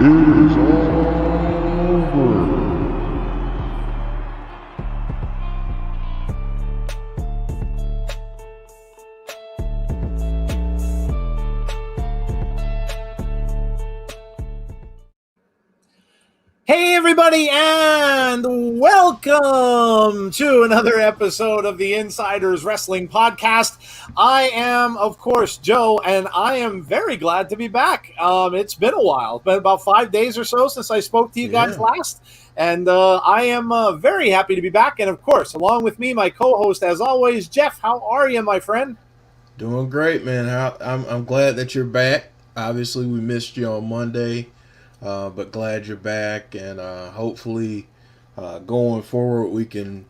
It is over. Hey everybody, and welcome to another episode of the Insiders Wrestling Podcast. I am, of course, Joe, and I am very glad to be back. It's been a while. It's been about 5 days or so since I spoke to you guys last, and I am very happy to be back. And of course, along with me, my co-host, as always, Jeff. How are you, my friend? Doing great, man. I'm glad that you're back. Obviously, we missed you on Monday. But glad you're back, and hopefully going forward we can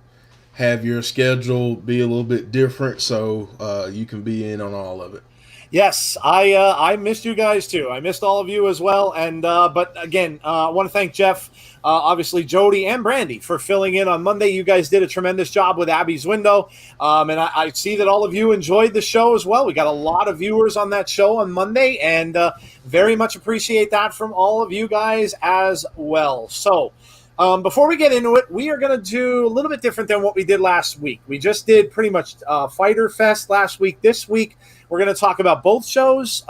have your schedule be a little bit different so you can be in on all of it. Yes, I missed you guys too. I missed all of you as well. And but again, I want to thank Jeff, obviously Jody and Brandy for filling in on Monday. You guys did a tremendous job with Abby's Window, and I see that all of you enjoyed the show as well. We got a lot of viewers on that show on Monday, and very much appreciate that from all of you guys as well. So. Before we get into it, we are going to do a little bit different than what we did last week. We just did pretty much Fyter Fest last week. This week, we're going to talk about both shows,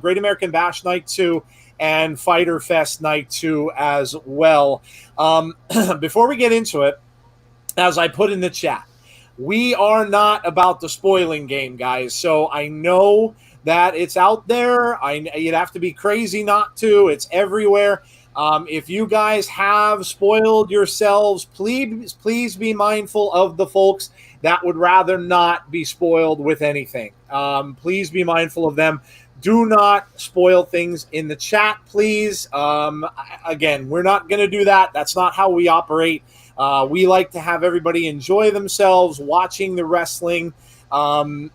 Great American Bash Night 2 and Fyter Fest Night 2 as well. Before we get into it, as I put in the chat, we are not about the spoiling game, guys. So I know that it's out there. You'd have to be crazy not to. It's everywhere. If you guys have spoiled yourselves, please be mindful of the folks that would rather not be spoiled with anything. Please be mindful of them. Do not spoil things in the chat, please. Again, we're not going to do that. That's not how we operate. We like to have everybody enjoy themselves watching the wrestling. And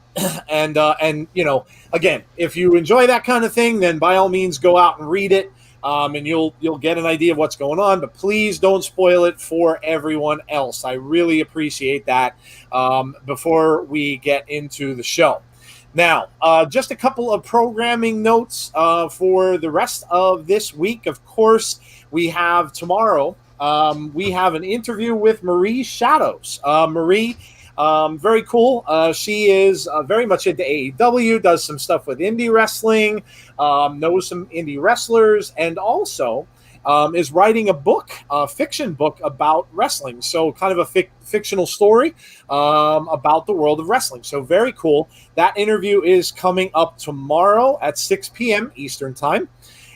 you know, again, if you enjoy that kind of thing, then by all means go out and read it. And you'll get an idea of what's going on, but please don't spoil it for everyone else. I really appreciate that before we get into the show. Now, just a couple of programming notes for the rest of this week. Of course, we have tomorrow, we have an interview with Marie Shadows. Marie, very cool. She is very much into AEW, does some stuff with indie wrestling, knows some indie wrestlers, and also is writing a book, a fiction book about wrestling. So kind of a fictional story about the world of wrestling. So very cool. That interview is coming up tomorrow at 6 p.m. Eastern Time.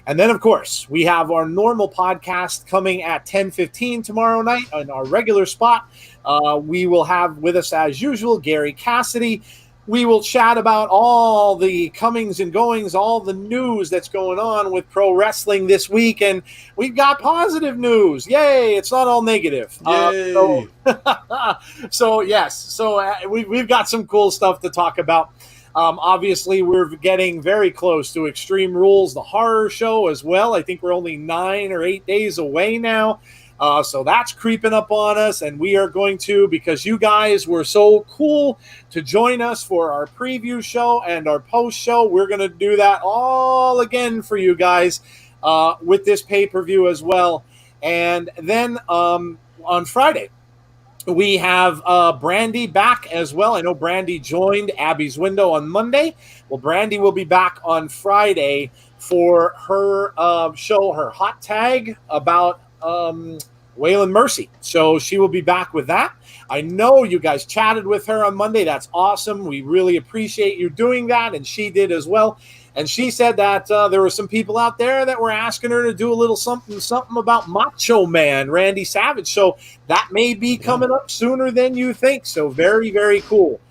And then, of course, we have our normal podcast coming at 10:15 tomorrow night in our regular spot. We will have with us, as usual, Gary Cassidy. We will chat about all the comings and goings, all the news that's going on with pro wrestling this week. And we've got positive news. Yay, it's not all negative. Yay. We've got some cool stuff to talk about. Obviously, we're getting very close to Extreme Rules, the horror show as well. I think we're only 9 or 8 days away now. So that's creeping up on us, and we are going to, because you guys were so cool to join us for our preview show and our post show, we're going to do that all again for you guys with this pay-per-view as well. And then on Friday, we have Brandy back as well. I know Brandy joined Abby's Window on Monday. Well, Brandy will be back on Friday for her show, her hot tag about Waylon Mercy. So she will be back with that. I know you guys chatted with her on Monday. That's awesome. We really appreciate you doing that, and she did as well. And she said that there were some people out there that were asking her to do a little something about Macho Man, Randy Savage. So that may be coming up sooner than you think. So very, very cool.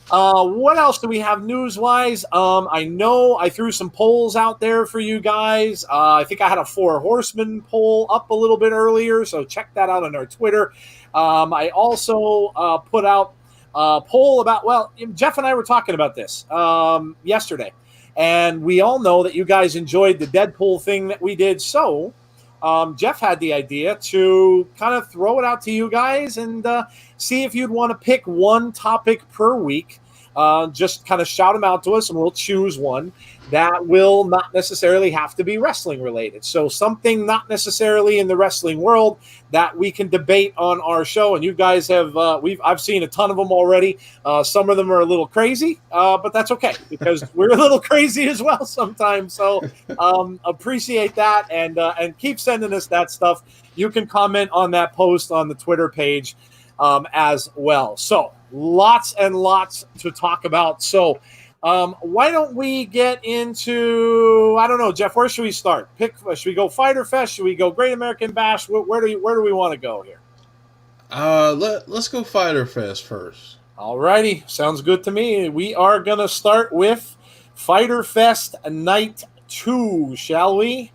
What else do we have news-wise? I know I threw some polls out there for you guys. I think I had a 4 Horsemen poll up a little bit earlier, so check that out on our Twitter. I also put out a poll about, well, Jeff and I were talking about this yesterday. And we all know that you guys enjoyed the Deadpool thing that we did. So Jeff had the idea to kind of throw it out to you guys and see if you'd want to pick one topic per week just kind of shout them out to us, and we'll choose one that will not necessarily have to be wrestling related. So something not necessarily in the wrestling world that we can debate on our show. And you guys have, I've seen a ton of them already. Some of them are a little crazy, but that's okay because we're a little crazy as well sometimes. So appreciate that, and keep sending us that stuff. You can comment on that post on the Twitter page as well. So lots and lots to talk about. So why don't we get into, I don't know, Jeff, where should we start? Should we go Fyter Fest? Should we go Great American Bash? Where do we want to go here? Let's go Fyter Fest first. All righty. Sounds good to me. We are going to start with Fyter Fest Night 2, shall we?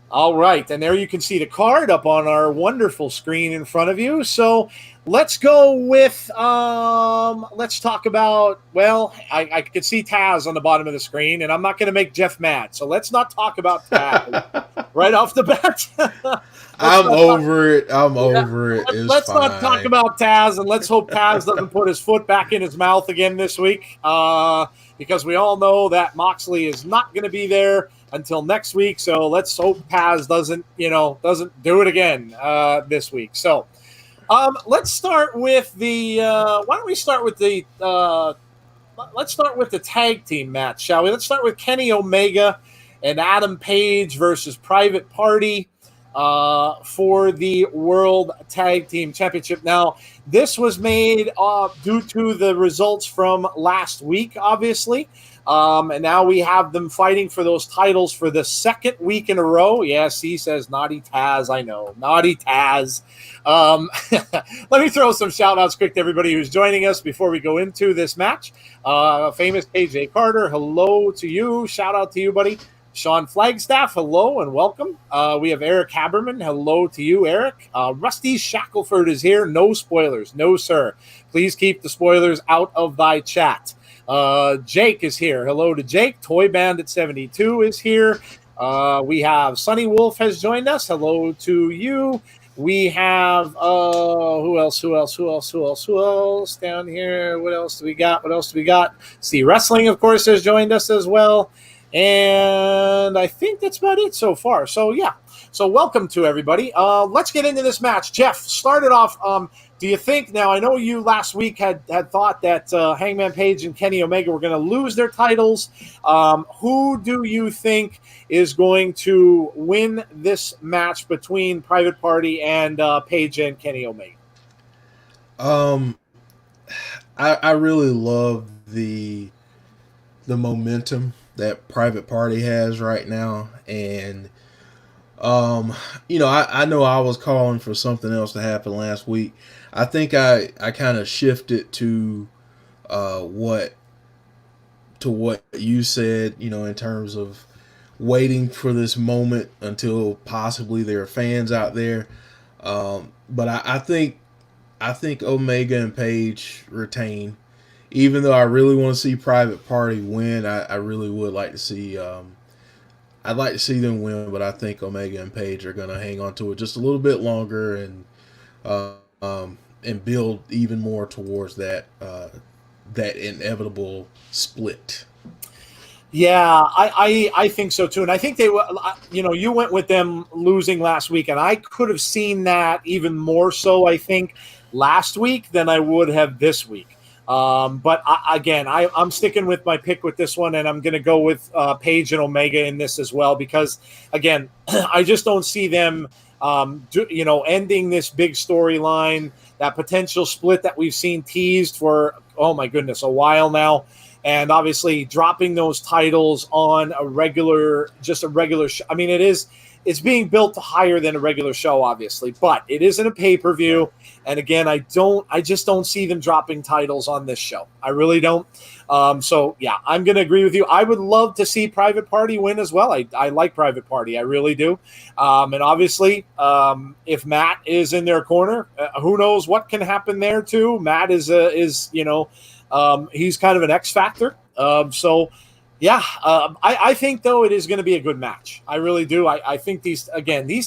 All right, and there you can see the card up on our wonderful screen in front of you. So let's go with, let's talk about, well, I can see Taz on the bottom of the screen, and I'm not going to make Jeff mad. So let's not talk about Taz right off the bat. I'm over it. Let's not talk about Taz, and let's hope Taz doesn't put his foot back in his mouth again this week, because we all know that Moxley is not going to be there until next week. So let's hope Taz doesn't do it again this week. So let's start with the why don't we start with the let's start with the tag team match, shall we? Let's start with Kenny Omega and Adam Page versus Private Party for the World Tag Team Championship. Now, this was made due to the results from last week, obviously. And now we have them fighting for those titles for the second week in a row. Yes, he says naughty Taz. I know, naughty Taz. Let me throw some shout outs quick to everybody who's joining us before we go into this match. Famous AJ Carter, hello to you. Shout out to you, buddy. Sean Flagstaff, hello and welcome. We have Eric Haberman. Hello to you, Eric. Rusty Shackelford is here. No spoilers. No, sir. Please keep the spoilers out of thy chat. Jake is here. Hello to Jake. Toy Bandit 72 is here. We have Sunny Wolf has joined us. Hello to you. We have who else down here? What else do we got? See Wrestling, of course, has joined us as well. And I think that's about it so far. So, yeah. So, welcome to everybody. Let's get into this match. Jeff, start it off. Do you think, now I know you last week had thought that Hangman Page and Kenny Omega were going to lose their titles. Who do you think is going to win this match between Private Party and Page and Kenny Omega? I really love the momentum that Private Party has right now, and I know I was calling for something else to happen last week. I think I kind of shifted to what you said, in terms of waiting for this moment until possibly there are fans out there. But I think Omega and Paige retain. Even though I really want to see Private Party win, I really would like to see. I'd like to see them win, but I think Omega and Paige are going to hang on to it just a little bit longer and build even more towards that inevitable split. Yeah, I think so too, and I think they were. You went with them losing last week, and I could have seen that even more so. I think last week than I would have this week. But I'm sticking with my pick with this one, and I'm going to go with Paige and Omega in this as well because, again, I just don't see them, ending this big storyline, that potential split that we've seen teased for, oh my goodness, a while now, and obviously dropping those titles on a regular show. I mean, it's being built higher than a regular show, obviously, but it isn't a pay-per-view. And again, I just don't see them dropping titles on this show. I really don't. So yeah, I'm going to agree with you. I would love to see Private Party win as well. I like Private Party. I really do. And obviously, if Matt is in their corner, who knows what can happen there too. Matt is he's kind of an X factor. Yeah, I think, though, it is going to be a good match. I really do. I think these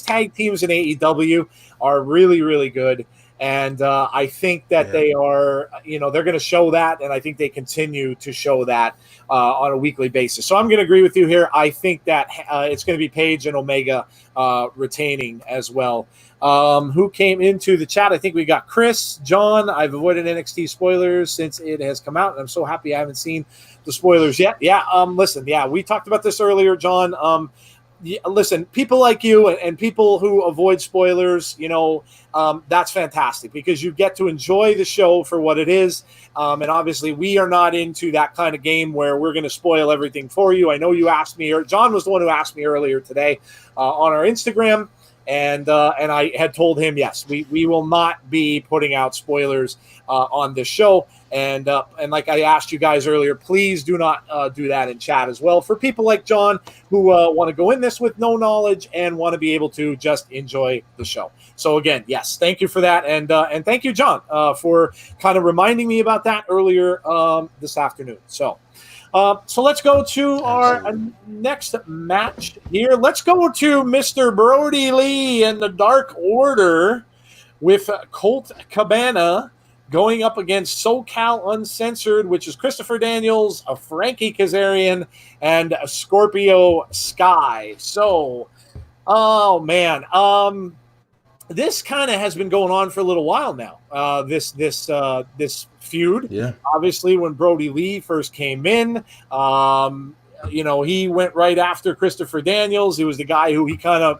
tag teams in AEW are really, really good. And I think that they are, they're going to show that, and I think they continue to show that on a weekly basis. So I'm going to agree with you here. I think that it's going to be Paige and Omega retaining as well. Who came into the chat? I think we got Chris, John. I've avoided NXT spoilers since it has come out, and I'm so happy I haven't seen the spoilers yet. Yeah, listen, we talked about this earlier, John. Listen, people like you and people who avoid spoilers, that's fantastic because you get to enjoy the show for what it is. And obviously we are not into that kind of game where we're going to spoil everything for you. I know you asked me, or John was the one who asked me earlier today on our Instagram. And I had told him, yes, we will not be putting out spoilers on this show. And like I asked you guys earlier, please do not do that in chat as well. For people like John who want to go in this with no knowledge and want to be able to just enjoy the show. So again, yes, thank you for that. And thank you, John, for kind of reminding me about that earlier this afternoon. So let's go to our next match here. Let's go to Mr. Brodie Lee and the Dark Order with Colt Cabana going up against SoCal Uncensored, which is Christopher Daniels, Frankie Kazarian, and Scorpio Sky. So, oh man, this kind of has been going on for a little while now. This feud. Yeah. Obviously, when Brodie Lee first came in, he went right after Christopher Daniels. He was the guy who he kind of,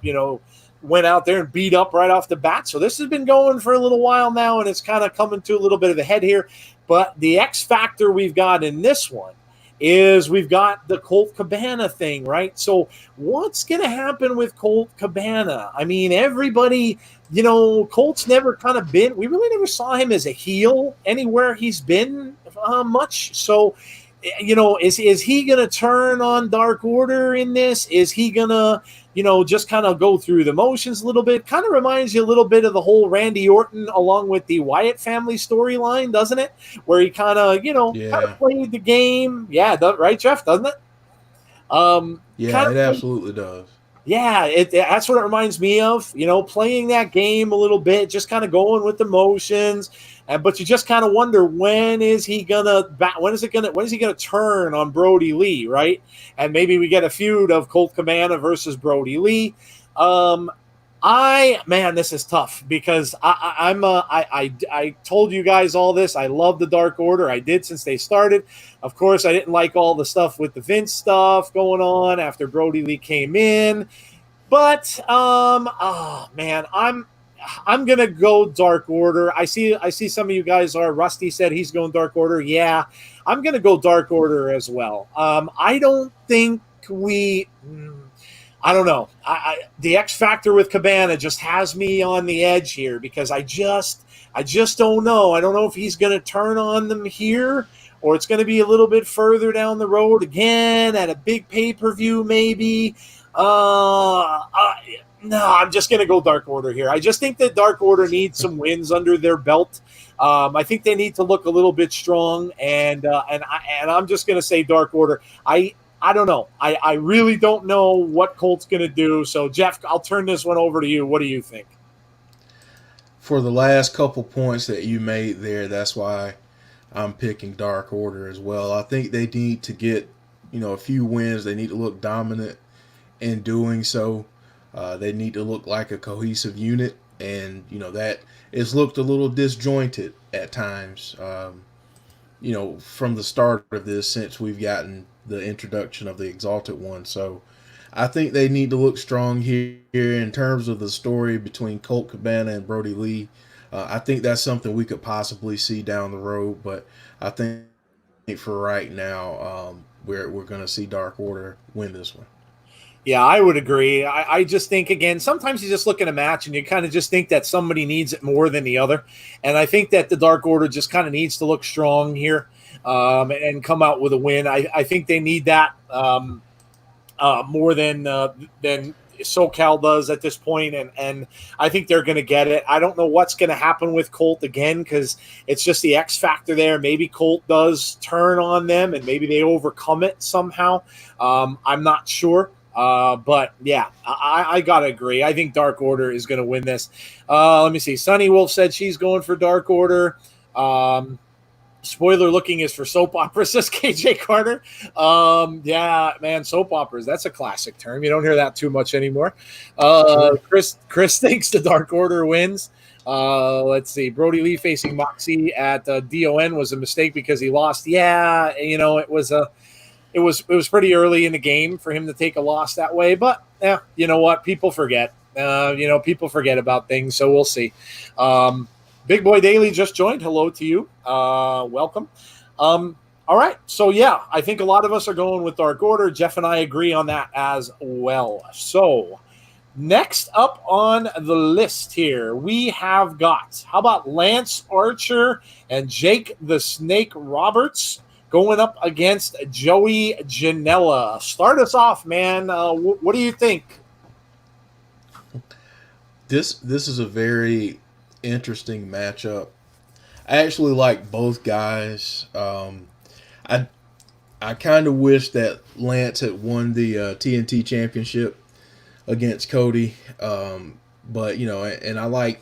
went out there and beat up right off the bat. So this has been going for a little while now, and it's kind of coming to a little bit of a head here. But the X factor we've got in this one is we've got the Colt Cabana thing, right? So what's going to happen with Colt Cabana? I mean, everybody, Colt's never kind of been, we really never saw him as a heel anywhere he's been much. So, is he going to turn on Dark Order in this? Is he going to, just kind of go through the motions a little bit? Kind of reminds you a little bit of the whole Randy Orton along with the Wyatt family storyline, doesn't it? Where he kind of, kind of played the game. Yeah, right, Jeff, doesn't it? It absolutely does. Yeah, that's what it reminds me of, playing that game a little bit, just kind of going with the motions. But you just kind of wonder, when is he gonna turn on Brodie Lee, right? And maybe we get a feud of Colt Cabana versus Brodie Lee. This is tough because I told you guys all this. I love the Dark Order. I did since they started. Of course, I didn't like all the stuff with the Vince stuff going on after Brodie Lee came in. But I'm gonna go Dark Order. I see some of you guys are. Rusty said he's going Dark Order. Yeah, I'm gonna go Dark Order as well. I don't think I don't know. The X factor with Cabana just has me on the edge here because I just don't know. I don't know if he's going to turn on them here or it's going to be a little bit further down the road again at a big pay-per-view maybe. No, I'm just going to go Dark Order here. I just think that Dark Order needs some wins under their belt. I think they need to look a little bit strong, and I'm just going to say Dark Order. I don't know. I really don't know what Colt's going to do. So, Jeff, I'll turn this one over to you. What do you think? For the last couple points that you made there, that's why I'm picking Dark Order as well. I think they need to get, a few wins. They need to look dominant in doing so. They need to look like a cohesive unit. And, that it's looked a little disjointed at times, from the start of this since we've gotten the introduction of the Exalted One. So I think they need to look strong here in terms of the story between Colt Cabana and Brodie Lee. I think that's something we could possibly see down the road, but I think for right now, we're going to see Dark Order win this one. Yeah, I would agree. I just think, again, sometimes you just look at a match and you kind of just think that somebody needs it more than the other. And I think that the Dark Order just kind of needs to look strong here and come out with a win. I think they need that more than SoCal does at this point, and I think they're going to get it. I don't know what's going to happen with Colt again because it's just the X factor there. Maybe Colt does turn on them and maybe they overcome it somehow. I'm not sure. But yeah, I gotta agree. I think Dark Order is going to win this. Let me see. Sunny Wolf said she's going for Dark Order. Spoiler looking is for soap opera, says KJ Carter. Yeah, man, soap operas. That's a classic term. You don't hear that too much anymore. Chris thinks the Dark Order wins. Let's see. Brodie Lee facing Moxie at DON was a mistake because he lost. Yeah, it was pretty early in the game for him to take a loss that way. But yeah, you know what? People forget. People forget about things. So we'll see. Big Boy Daily just joined. Hello to you. Welcome. All right. So, yeah, I think a lot of us are going with Dark Order. Jeff and I agree on that as well. So, next up on the list here, we have got, how about Lance Archer and Jake the Snake Roberts going up against Joey Janela. Start us off, man. What do you think? This is a very interesting matchup. I actually like both guys. I kind of wish that Lance had won the TNT championship against Cody, but and I like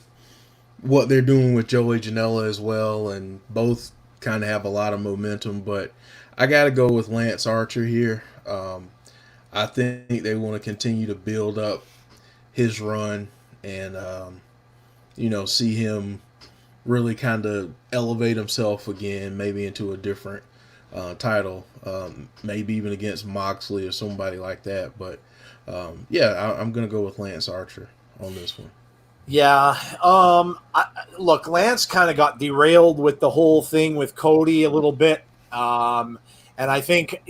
what they're doing with Joey Janela as well, and both kind of have a lot of momentum. But I got to go with Lance Archer here. I think they want to continue to build up his run and see him really kind of elevate himself again, maybe into a different title, maybe even against Moxley or somebody like that. But I'm going to go with Lance Archer on this one. Yeah. Look, Lance kind of got derailed with the whole thing with Cody a little bit. And I think,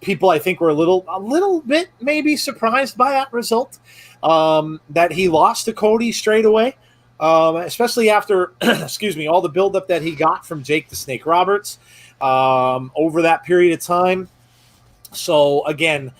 people I think were a little bit maybe surprised by that result, that he lost to Cody straight away. Especially after, all the buildup that he got from Jake the Snake Roberts over that period of time. So, again,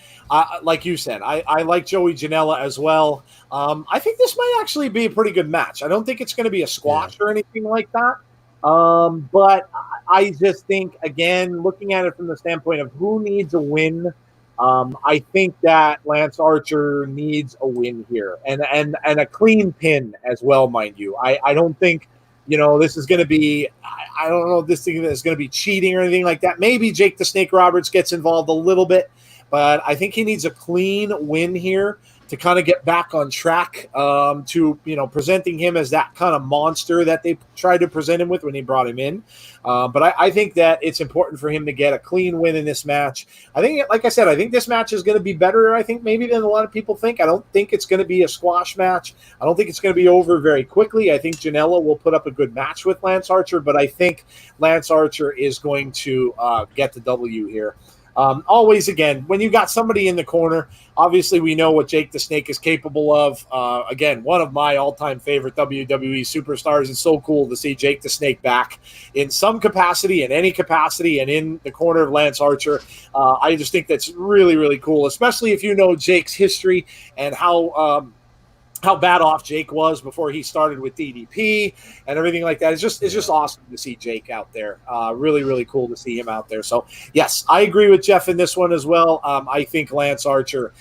like you said, I like Joey Janela as well. I think this might actually be a pretty good match. I don't think it's going to be a squash or anything like that. But I just think, again, looking at it from the standpoint of who needs a win, I think that Lance Archer needs a win here and a clean pin as well, mind you. I don't think, this is going to be, I don't know if this thing is going to be cheating or anything like that. Maybe Jake the Snake Roberts gets involved a little bit, but I think he needs a clean win here to kind of get back on track to, presenting him as that kind of monster that they tried to present him with when he brought him in. But I think that it's important for him to get a clean win in this match. I think, like I said, I think this match is going to be better, I think, maybe than a lot of people think. I don't think it's going to be a squash match. I don't think it's going to be over very quickly. I think Janela will put up a good match with Lance Archer, but I think Lance Archer is going to get the W here. Always, again, when you got somebody in the corner, obviously we know what Jake the Snake is capable of. Again, one of my all-time favorite WWE superstars. It's so cool to see Jake the Snake back in some capacity, in any capacity, and in the corner of Lance Archer. I just think that's really, really cool, especially if you know Jake's history and how bad off Jake was before he started with DDP and everything like that. It's just awesome to see Jake out there. Really, really cool to see him out there. So, yes, I agree with Jeff in this one as well. I think Lance Archer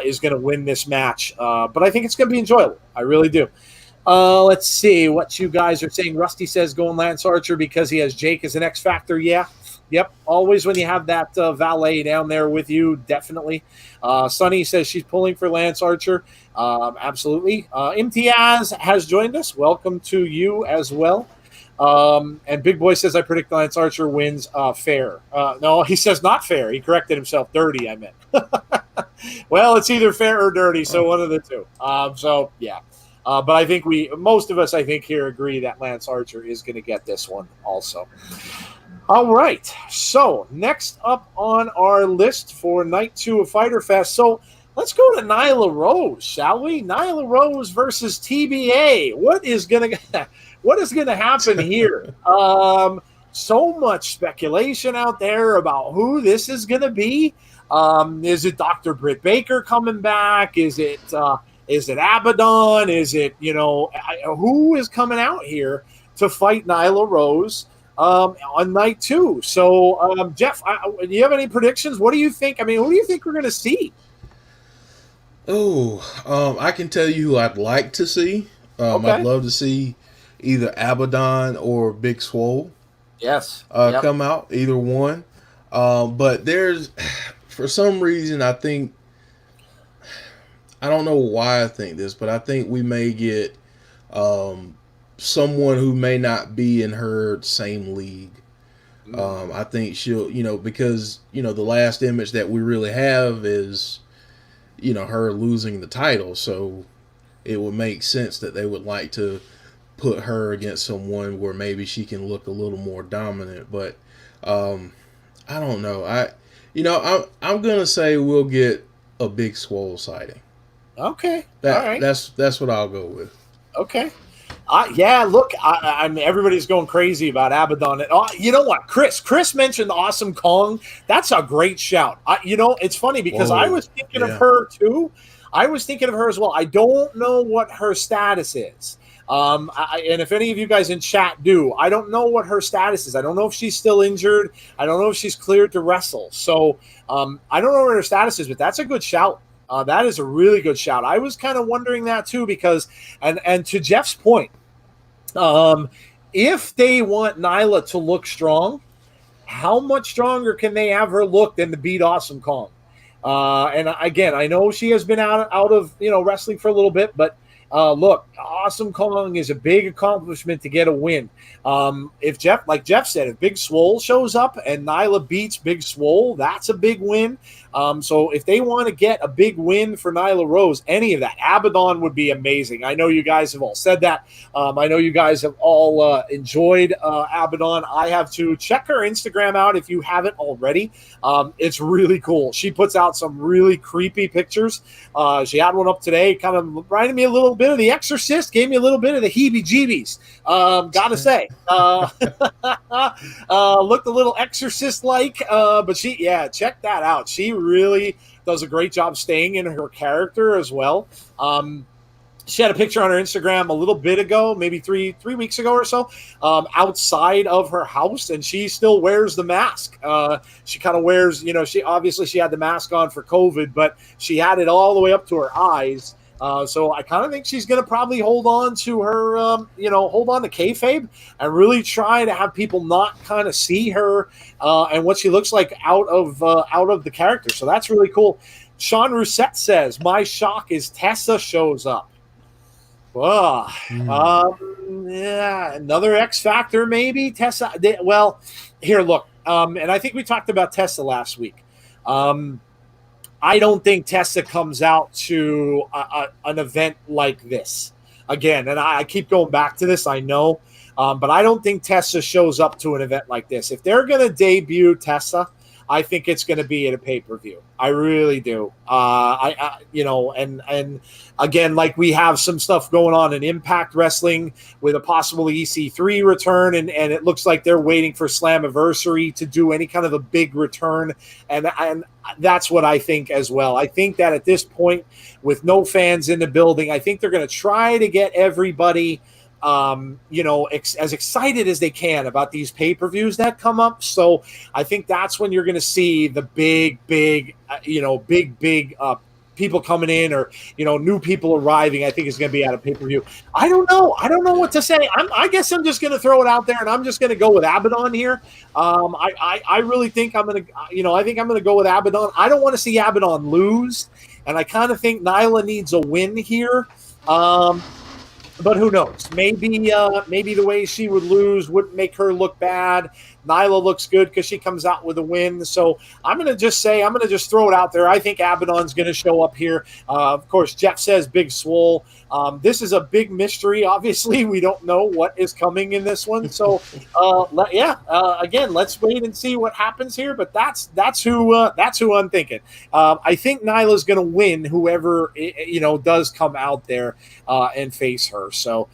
is going to win this match, but I think it's going to be enjoyable. I really do. Let's see what you guys are saying. Rusty says going Lance Archer because he has Jake as an X Factor. Yeah. Yep, always when you have that valet down there with you, definitely. Sunny says she's pulling for Lance Archer. Absolutely. Imtiaz has joined us. Welcome to you as well. And Big Boy says, I predict Lance Archer wins fair. No, he says not fair. He corrected himself. Dirty, I meant. Well, it's either fair or dirty, so one of the two. So, yeah. But I think most of us, I think, here agree that Lance Archer is going to get this one also. All right, so next up on our list for Night 2 of Fyter Fest. So let's go to Nyla Rose, shall we? Nyla Rose versus TBA. What is gonna happen here? So much speculation out there about who this is gonna be. Is it Dr. Britt Baker coming back? Is it Abaddon? Is it who is coming out here to fight Nyla Rose on Night 2? So, Jeff, do you have any predictions? What do you think? I mean, who do you think we're going to see? I can tell you who I'd like to see. I'd Okay. love to see either Abaddon or Big Swole Yes. Yep. come out, either one. But there's, for some reason, I don't know why I think this, but I think we may get someone who may not be in her same league. I think she'll, because, the last image that we really have is, her losing the title. So it would make sense that they would like to put her against someone where maybe she can look a little more dominant. But I don't know. I'm gonna say we'll get a Big Swole sighting. Okay. All right. That's what I'll go with. Okay. Yeah, look, I mean, everybody's going crazy about Abaddon. You know what? Chris mentioned Awesome Kong. That's a great shout. It's funny because I was thinking of her too. I was thinking of her as well. I don't know what her status is. And if any of you guys in chat do, I don't know what her status is. I don't know if she's still injured. I don't know if she's cleared to wrestle. So I don't know what her status is, but that's a good shout. That is a really good shout. I was kind of wondering that too because, and to Jeff's point, if they want Nyla to look strong, how much stronger can they have her look than to beat Awesome Kong? And again, I know she has been out of wrestling for a little bit, but look, Awesome Kong is a big accomplishment to get a win. If Jeff said, if Big Swole shows up and Nyla beats Big Swole, that's a big win. So if they want to get a big win for Nyla Rose, any of that, Abaddon would be amazing. I know you guys have all said that. I know you guys have all enjoyed Abaddon. I have to check her Instagram out if you haven't already. It's really cool. She puts out some really creepy pictures. She had one up today, kind of reminded me a little bit of The Exorcist, gave me a little bit of the heebie-jeebies. Gotta say, looked a little Exorcist-like, but check that out. She really does a great job staying in her character as well. She had a picture on her Instagram a little bit ago, maybe three weeks ago or so, outside of her house, and she still wears the mask. She kind of wears, she had the mask on for COVID, but she had it all the way up to her eyes. So I kind of think she's going to probably hold on to her, hold on to kayfabe and really try to have people not kind of see her and what she looks like out of the character. So that's really cool. Sean Rousset says, my shock is Tessa shows up. Yeah, another X Factor maybe. Tessa. Here, look, and I think we talked about Tessa last week. I don't think Tessa comes out to an event like this again, and I keep going back to this. I know, but I don't think Tessa shows up to an event like this. If they're going to debut Tessa, I think it's going to be at a pay-per-view. I really do. And again, like we have some stuff going on in Impact Wrestling with a possible EC3 return, and it looks like they're waiting for Slammiversary to do any kind of a big return, and that's what I think as well. I think that at this point, with no fans in the building, I think they're going to try to get everybody as excited as they can about these pay-per-views that come up. So I think that's when you're going to see the big people coming in, or new people arriving. I think it's going to be at a pay-per-view. I don't know what to say. I guess I'm just going to throw it out there, and I'm just going to go with Abaddon here. I really think I'm going to go with Abaddon. I don't want to see Abaddon lose, and I kind of think Nyla needs a win here. But who knows? Maybe the way she would lose wouldn't make her look bad. Nyla looks good because she comes out with a win. So I'm going to just throw it out there. I think Abaddon's going to show up here. Of course, Jeff says Big Swole. This is a big mystery. Obviously, we don't know what is coming in this one. So, again, let's wait and see what happens here. But that's who I'm thinking. I think Nyla's going to win whoever does come out there and face her. So,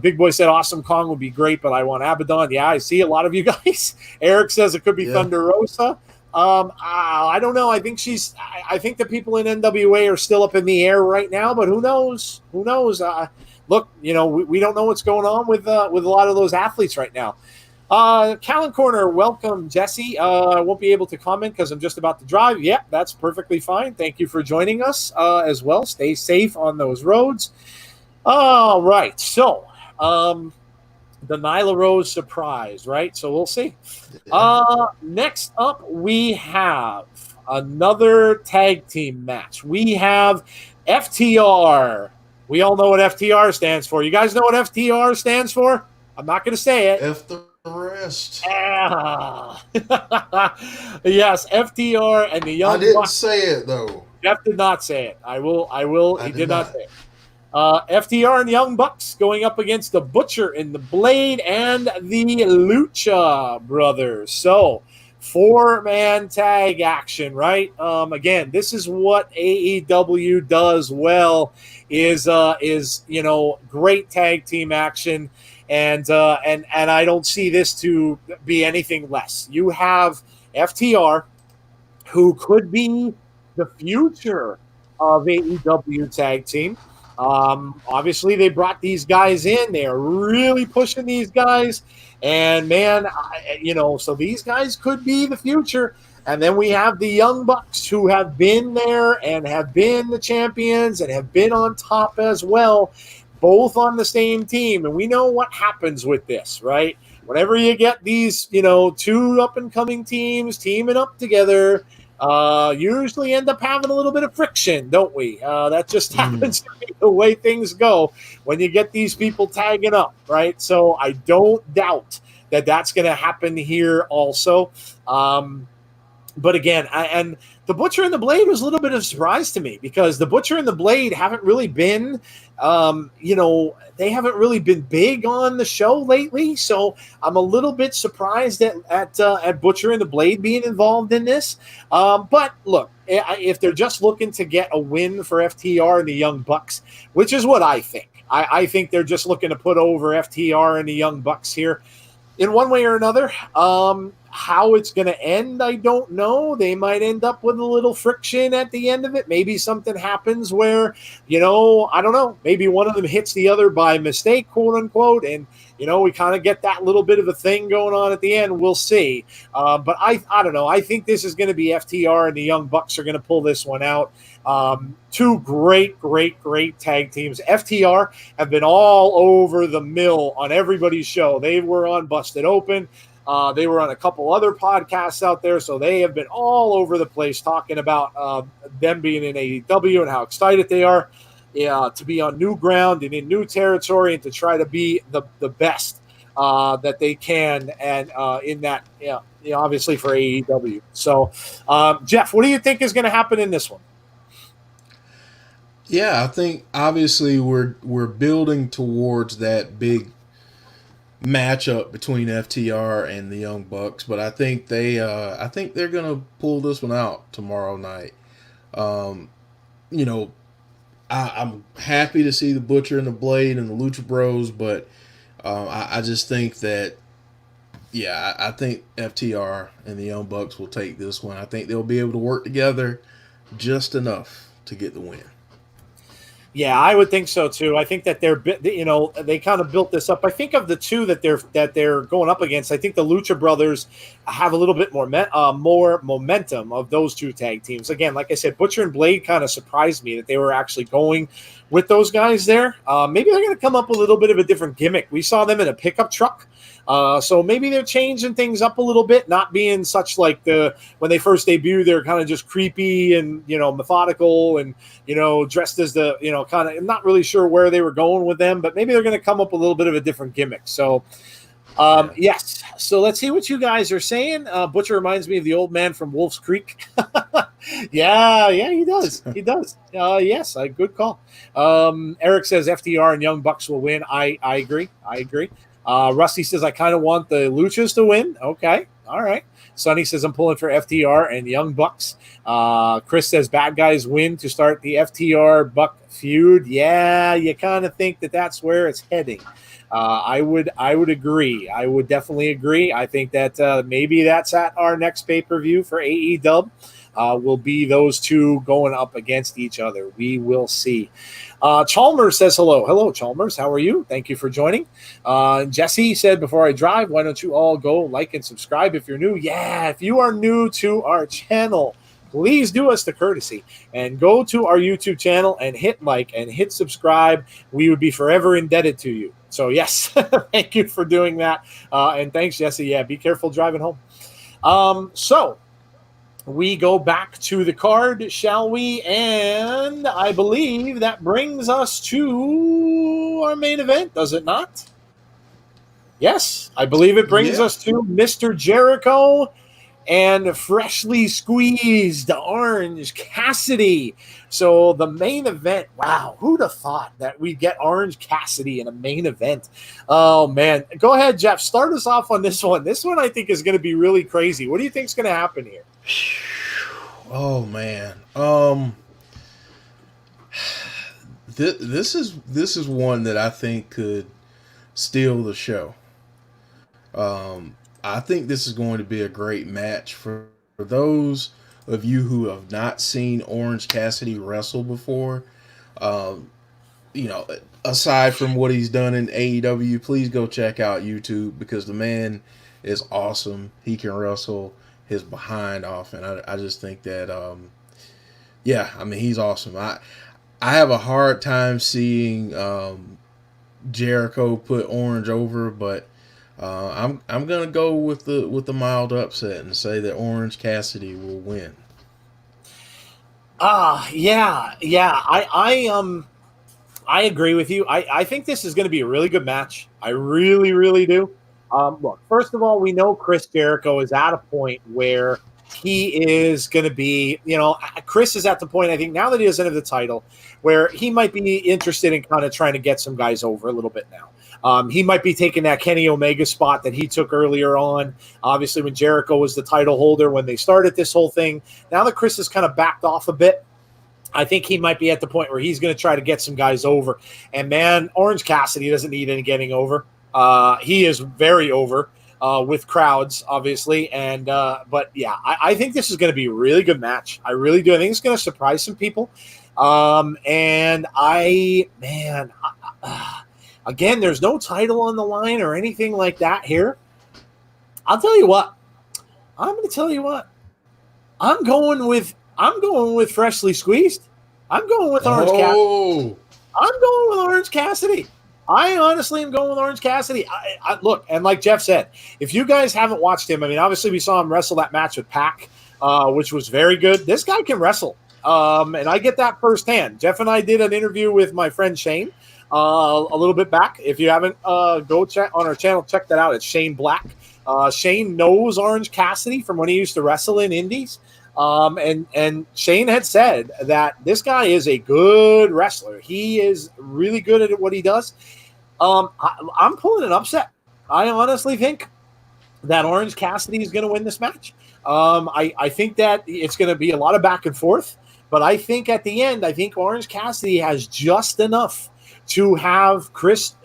Big Boy said Awesome Kong would be great, but I want Abaddon. Yeah, I see a lot of you guys. Eric says it could be Thunder Rosa. I don't know. I think the people in NWA are still up in the air right now, but who knows? Look, we don't know what's going on with a lot of those athletes right now. Callan Corner, welcome, Jesse. I won't be able to comment because I'm just about to drive. Yep, that's perfectly fine. Thank you for joining us as well. Stay safe on those roads. All right, so the Nyla Rose surprise, right? So we'll see. Next up, we have another tag team match. We have FTR. We all know what FTR stands for. You guys know what FTR stands for? I'm not going to say it. F the rest. Yes, FTR and the Young I didn't Bucks. say it though. Jeff did not say it. I will. He did not say it. FTR and Young Bucks going up against the Butcher and the Blade and the Lucha Brothers. So, 4-man tag action, right? Again, this is what AEW does well. Is great tag team action, and I don't see this to be anything less. You have FTR, who could be the future of AEW tag team. Obviously, they brought these guys in. They are really pushing these guys. And, man, so these guys could be the future. And then we have the Young Bucks who have been there and have been the champions and have been on top as well, both on the same team. And we know what happens with this, right? Whenever you get these, two up-and-coming teams teaming up together, usually end up having a little bit of friction, don't we? That just happens to be the way things go when you get these people tagging up, right? So I don't doubt that that's going to happen here also. But again, and the Butcher and the Blade was a little bit of a surprise to me because the Butcher and the Blade haven't really been, they haven't really been big on the show lately. So I'm a little bit surprised at Butcher and the Blade being involved in this. But look, if they're just looking to get a win for FTR and the Young Bucks, which is what I think. I think they're just looking to put over FTR and the Young Bucks here in one way or another. How it's going to end, I don't know. They might end up with a little friction at the end of it. Maybe something happens where, I don't know. Maybe one of them hits the other by mistake, quote unquote, and we kind of get that little bit of a thing going on at the end. We'll see. But I don't know. I think this is going to be FTR and the Young Bucks are going to pull this one out. Two great tag teams. FTR have been all over the mill on everybody's show. They were on Busted Open. They were on a couple other podcasts out there, so they have been all over the place talking about them being in AEW and how excited they are to be on new ground and in new territory and to try to be the best that they can and in that, obviously for AEW. So, Jeff, what do you think is going to happen in this one? Yeah, I think obviously we're building towards that big matchup between FTR and the Young Bucks, but I think they're gonna pull this one out tomorrow night. I'm happy to see the Butcher and the Blade and the Lucha Bros, but I just think that I think FTR and the Young Bucks will take this one. I think they'll be able to work together just enough to get the win. Yeah, I would think so too. I think that they kind of built this up. I think of the two that they're going up against, I think the Lucha Brothers have a little bit more momentum of those two tag teams. Again, like I said, Butcher and Blade kind of surprised me that they were actually going with those guys there. Maybe they're going to come up with a little bit of a different gimmick. We saw them in a pickup truck. So maybe they're changing things up a little bit, not being such like when they first debuted, they're kind of just creepy and, methodical and, dressed as kind of, I'm not really sure where they were going with them, but maybe they're going to come up with a little bit of a different gimmick. So, yes. So let's see what you guys are saying. Butcher reminds me of the old man from Wolf's Creek. Yeah, he does. He does. Yes, good call. Eric says FTR and Young Bucks will win. I agree. Rusty says, I kind of want the Luchas to win. Okay. All right. Sonny says, I'm pulling for FTR and Young Bucks. Chris says, bad guys win to start the FTR Buck feud. Yeah, you kind of think that that's where it's heading. I would agree. I would definitely agree. I think that maybe that's at our next pay-per-view for AEW. will be those two going up against each other. We will see. Chalmers says hello. Hello, Chalmers. How are you? Thank you for joining. Jesse said, before I drive, why don't you all go like and subscribe if you're new? Yeah, if you are new to our channel, please do us the courtesy and go to our YouTube channel and hit like and hit subscribe. We would be forever indebted to you. So, yes, thank you for doing that. And thanks, Jesse. Yeah, be careful driving home. So we go back to the card, shall we? And I believe that brings us to our main event, does it not? Yes, I believe it brings us to Mr. Jericho and freshly squeezed Orange Cassidy. So the main event, wow, who'd have thought that we'd get Orange Cassidy in a main event? Oh, man. Go ahead, Jeff. Start us off on this one. This one I think is going to be really crazy. What do you think is going to happen here? Oh, man. This is one that I think could steal the show. I think this is going to be a great match for those of you who have not seen Orange Cassidy wrestle before. Aside from what he's done in AEW, please go check out YouTube because the man is awesome. He can wrestle his behind off, and I just think that, he's awesome. I have a hard time seeing Jericho put Orange over, but I'm gonna go with the mild upset and say that Orange Cassidy will win. I agree with you. I think this is going to be a really good match. I really, really do. Look, first of all, we know Chris Jericho is at a point where he is going to be, Chris is at the point, I think, now that he doesn't have the title, where he might be interested in kind of trying to get some guys over a little bit now. He might be taking that Kenny Omega spot that he took earlier on, obviously when Jericho was the title holder when they started this whole thing. Now that Chris has kind of backed off a bit, I think he might be at the point where he's going to try to get some guys over. And, man, Orange Cassidy doesn't need any getting over. He is very over with crowds, obviously. And but, yeah, I think this is going to be a really good match. I really do. I think it's going to surprise some people. Again, there's no title on the line or anything like that here. I'll tell you what. I'm going to tell you what. I'm going with freshly squeezed. I'm going with Orange Cassidy. I'm going with Orange Cassidy. I honestly am going with Orange Cassidy. Look, and like Jeff said, if you guys haven't watched him, I mean, obviously we saw him wrestle that match with Pac, which was very good. This guy can wrestle, and I get that firsthand. Jeff and I did an interview with my friend Shane a little bit back. If you haven't, go check on our channel. Check that out. It's Shane Black. Shane knows Orange Cassidy from when he used to wrestle in indies. And Shane had said that this guy is a good wrestler. He is really good at what he does. I'm pulling an upset. I honestly think that Orange Cassidy is going to win this match. I think that it's going to be a lot of back and forth, but I think at the end, I think Orange Cassidy has just enough to have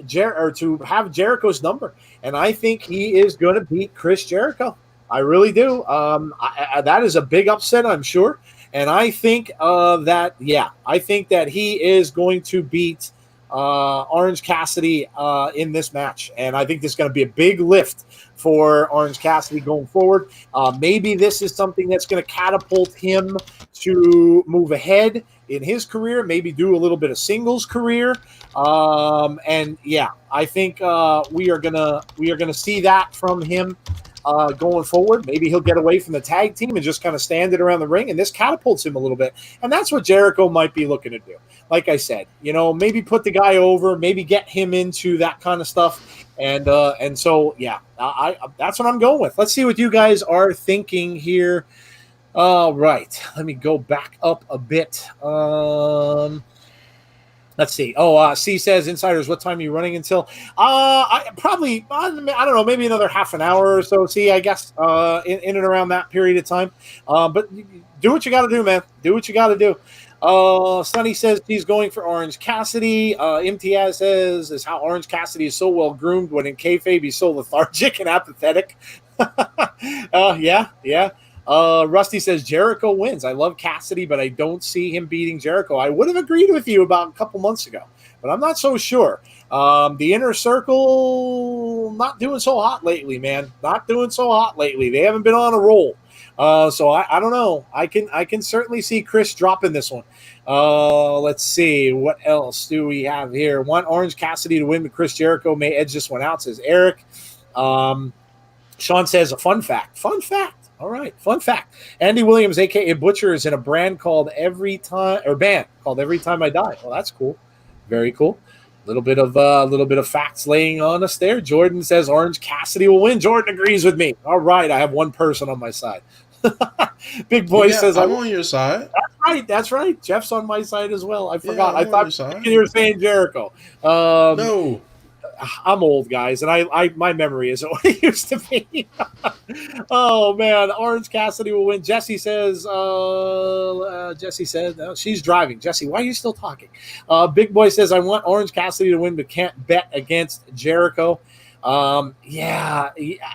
Jericho's number, and I think he is going to beat Chris Jericho. I really do. That is a big upset, I'm sure. And I think I think that he is going to beat Orange Cassidy in this match. And I think this is going to be a big lift for Orange Cassidy going forward. Maybe this is something that's going to catapult him to move ahead in his career, maybe do a little bit of singles career. I think we are gonna see that from him going forward. Maybe he'll get away from the tag team and just kind of stand it around the ring, and this catapults him a little bit. And that's what Jericho might be looking to do. Like I said, maybe put the guy over, maybe get him into that kind of stuff. And so that's what I'm going with. Let's see what you guys are thinking here. All right, let me go back up a bit. Let's see. C says, Insiders, what time are you running until? I don't know, maybe another half an hour or so. See, I guess in and around that period of time. But do what you got to do, man. Do what you got to do. Sonny says he's going for Orange Cassidy. Imtiaz says is how Orange Cassidy is so well groomed when in kayfabe he's so lethargic and apathetic. Yeah. Rusty says Jericho wins. I love Cassidy, but I don't see him beating Jericho. I would have agreed with you about a couple months ago, but I'm not so sure. The Inner Circle not doing so hot lately, man. Not doing so hot lately. They haven't been on a roll. So I don't know. I can certainly see Chris dropping this one. Let's see. What else do we have here? Want Orange Cassidy to win, but Chris Jericho may edge this one out, says Eric. Sean says a fun fact. Fun fact. All right, fun fact. Andy Williams, aka Butcher, is in a band called Every Time I Die. Well, that's cool. Very cool. A little bit of facts laying on us there. Jordan says Orange Cassidy will win. Jordan agrees with me. All right, I have one person on my side. Big Boy says I'm on your side. That's right. Jeff's on my side as well. I forgot. I thought you were saying Jericho. No. I'm old, guys, and I my memory isn't what it used to be. Oh man, Orange Cassidy will win. Jesse says she's driving. Jesse, why are you still talking? Big Boy says I want Orange Cassidy to win, but can't bet against Jericho. I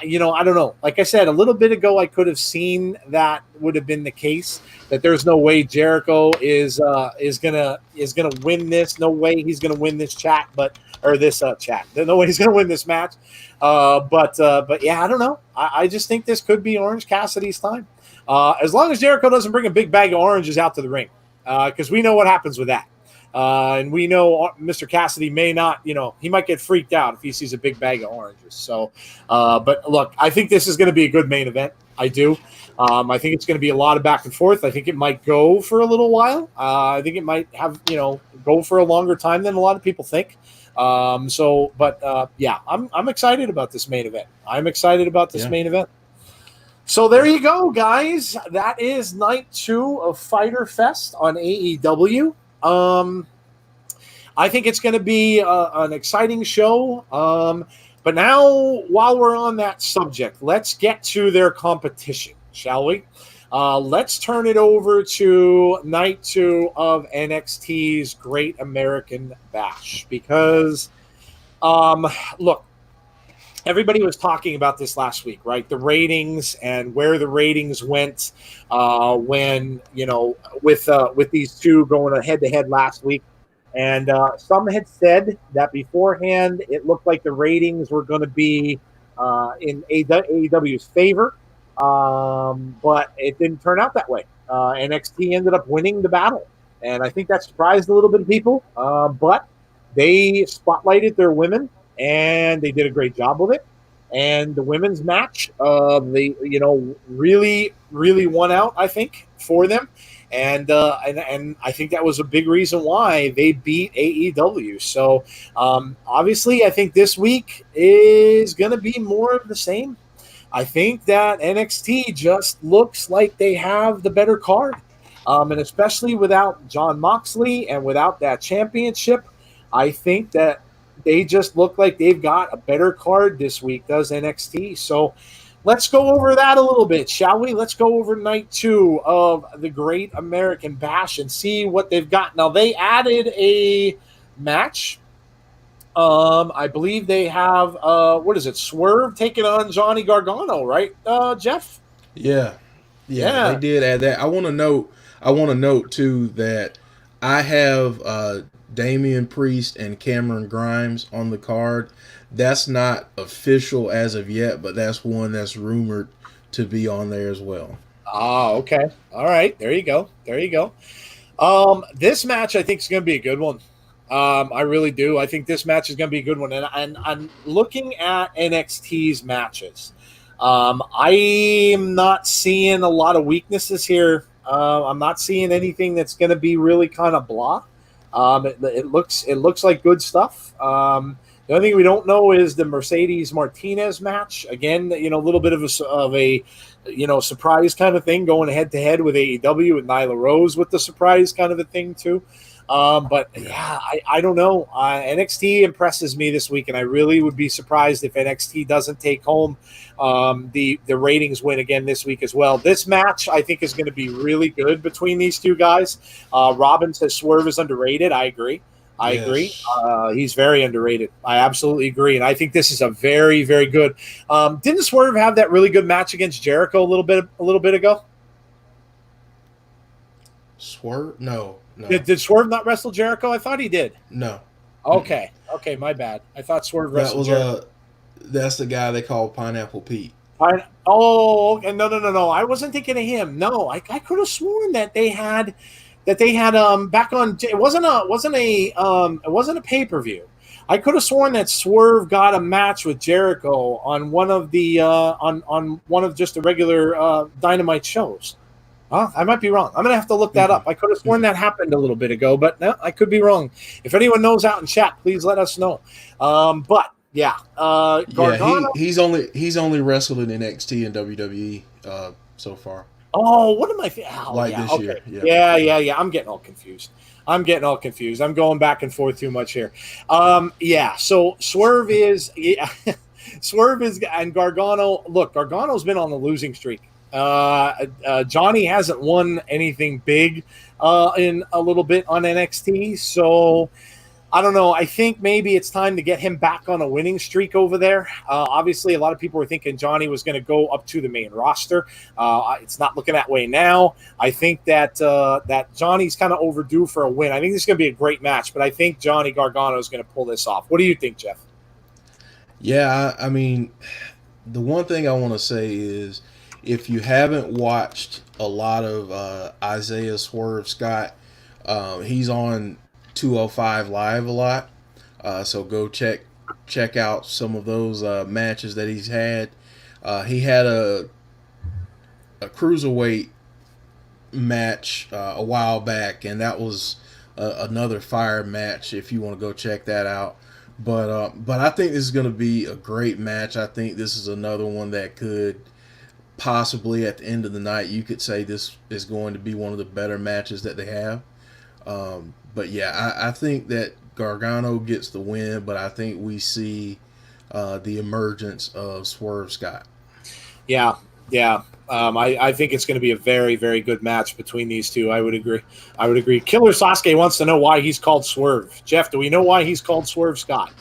don't know. Like I said a little bit ago, I could have seen that would have been the case. That there's no way Jericho is gonna win this. No way he's gonna win this chat, this chat. No way he's gonna win this match. But yeah, I don't know. I just think this could be Orange Cassidy's time. As long as Jericho doesn't bring a big bag of oranges out to the ring, because we know what happens with that. And we know Mr. Cassidy may not, he might get freaked out if he sees a big bag of oranges. So, but look, I think this is going to be a good main event. I do. I think it's going to be a lot of back and forth. I think it might go for a little while. I think it might have, go for a longer time than a lot of people think. I'm excited about this main event. Main event. So there you go, guys. That is night 2 of Fyter Fest on AEW. I think it's going to be an exciting show. But now, while we're on that subject, let's get to their competition, shall we? Let's turn it over to night 2 of NXT's Great American Bash. Because, look, everybody was talking about this last week, right? The ratings and where the ratings went when, with these two going head-to-head last week. And some had said that beforehand it looked like the ratings were going to be in AEW's favor, but it didn't turn out that way. NXT ended up winning the battle, and I think that surprised a little bit of people, but they spotlighted their women, and they did a great job with it. And the women's match, they really, really won out, I think, for them. And I think that was a big reason why they beat AEW. So obviously, I think this week is going to be more of the same. I think that NXT just looks like they have the better card, and especially without Jon Moxley and without that championship, I think that they just look like they've got a better card this week, does NXT. So let's go over that a little bit, shall we? Let's go over night 2 of the Great American Bash and see what they've got. Now, they added a match. I believe they have, Swerve taking on Johnny Gargano, right, Jeff? Yeah, they did add that. I want to note, too, that I have Damian Priest and Cameron Grimes on the card. That's not official as of yet, but that's one that's rumored to be on there as well. Oh, okay. All right. There you go. This match, I think, is going to be a good one. I really do. I think this match is going to be a good one. And I'm looking at NXT's matches. I'm not seeing a lot of weaknesses here. I'm not seeing anything that's going to be really kind of blah. It looks like good stuff. The only thing we don't know is the Mercedes Martinez match. Again, a little bit of a surprise kind of thing going head to head with AEW and Nyla Rose with the surprise kind of a thing too. But yeah, I don't know. NXT impresses me this week, and I really would be surprised if NXT doesn't take home the ratings win again this week as well. This match, I think, is going to be really good between these two guys. Robin says Swerve is underrated. I agree. I agree. Yes. He's very underrated. I absolutely agree, and I think this is a very, very good. Didn't Swerve have that really good match against Jericho a little bit ago? Swerve? No, no, Did Swerve not wrestle Jericho? I thought he did. no. Mm-mm. Okay, my bad. I thought Swerve That wrestled was Jericho. that's the guy they call Pineapple Pete. And no. I wasn't thinking of him. No, I could have sworn that they had back on. It wasn't a pay-per-view. I could have sworn that Swerve got a match with Jericho on one of the on one of just the regular Dynamite shows. Huh? I might be wrong. I'm gonna have to look that up. I could have sworn that happened a little bit ago, but no, I could be wrong. If anyone knows out in chat, please let us know. But yeah, Gargano. He's only wrestled in NXT and WWE so far. Oh, what am I? This year. Yeah. I'm getting all confused. I'm going back and forth too much here. Yeah. So Swerve is, and Gargano. Look, Gargano's been on the losing streak. Johnny hasn't won anything big in a little bit on NXT, so I don't know. I think maybe it's time to get him back on a winning streak over there. Obviously, a lot of people were thinking Johnny was going to go up to the main roster. It's not looking that way now. I think that Johnny's kind of overdue for a win. I think this is going to be a great match, but I think Johnny Gargano is going to pull this off. What do you think, Jeff? Yeah, I mean, the one thing I want to say is, if you haven't watched a lot of Isaiah Swerve Scott, he's on 205 Live a lot. So go check out some of those matches that he's had. He had a cruiserweight match a while back, and that was another fire match if you want to go check that out. But I think this is going to be a great match. I think this is another one that could possibly, at the end of the night, you could say this is going to be one of the better matches that they have. But yeah, I think that Gargano gets the win, but I think we see the emergence of Swerve Scott. Yeah. I think it's going to be a very, very good match between these two. I would agree. Killer Sasuke wants to know why he's called Swerve. Jeff, do we know why he's called Swerve Scott?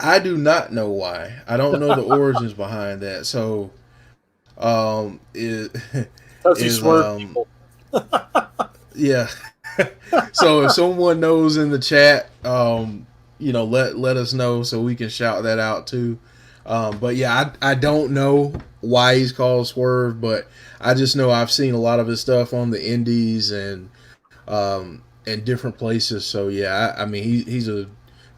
I do not know why. I don't know the origins behind that. So, Does he swerve people? Yeah. So if someone knows in the chat, let us know so we can shout that out too. But yeah, I don't know why he's called Swerve, but I just know I've seen a lot of his stuff on the indies and different places. So yeah, I mean he's a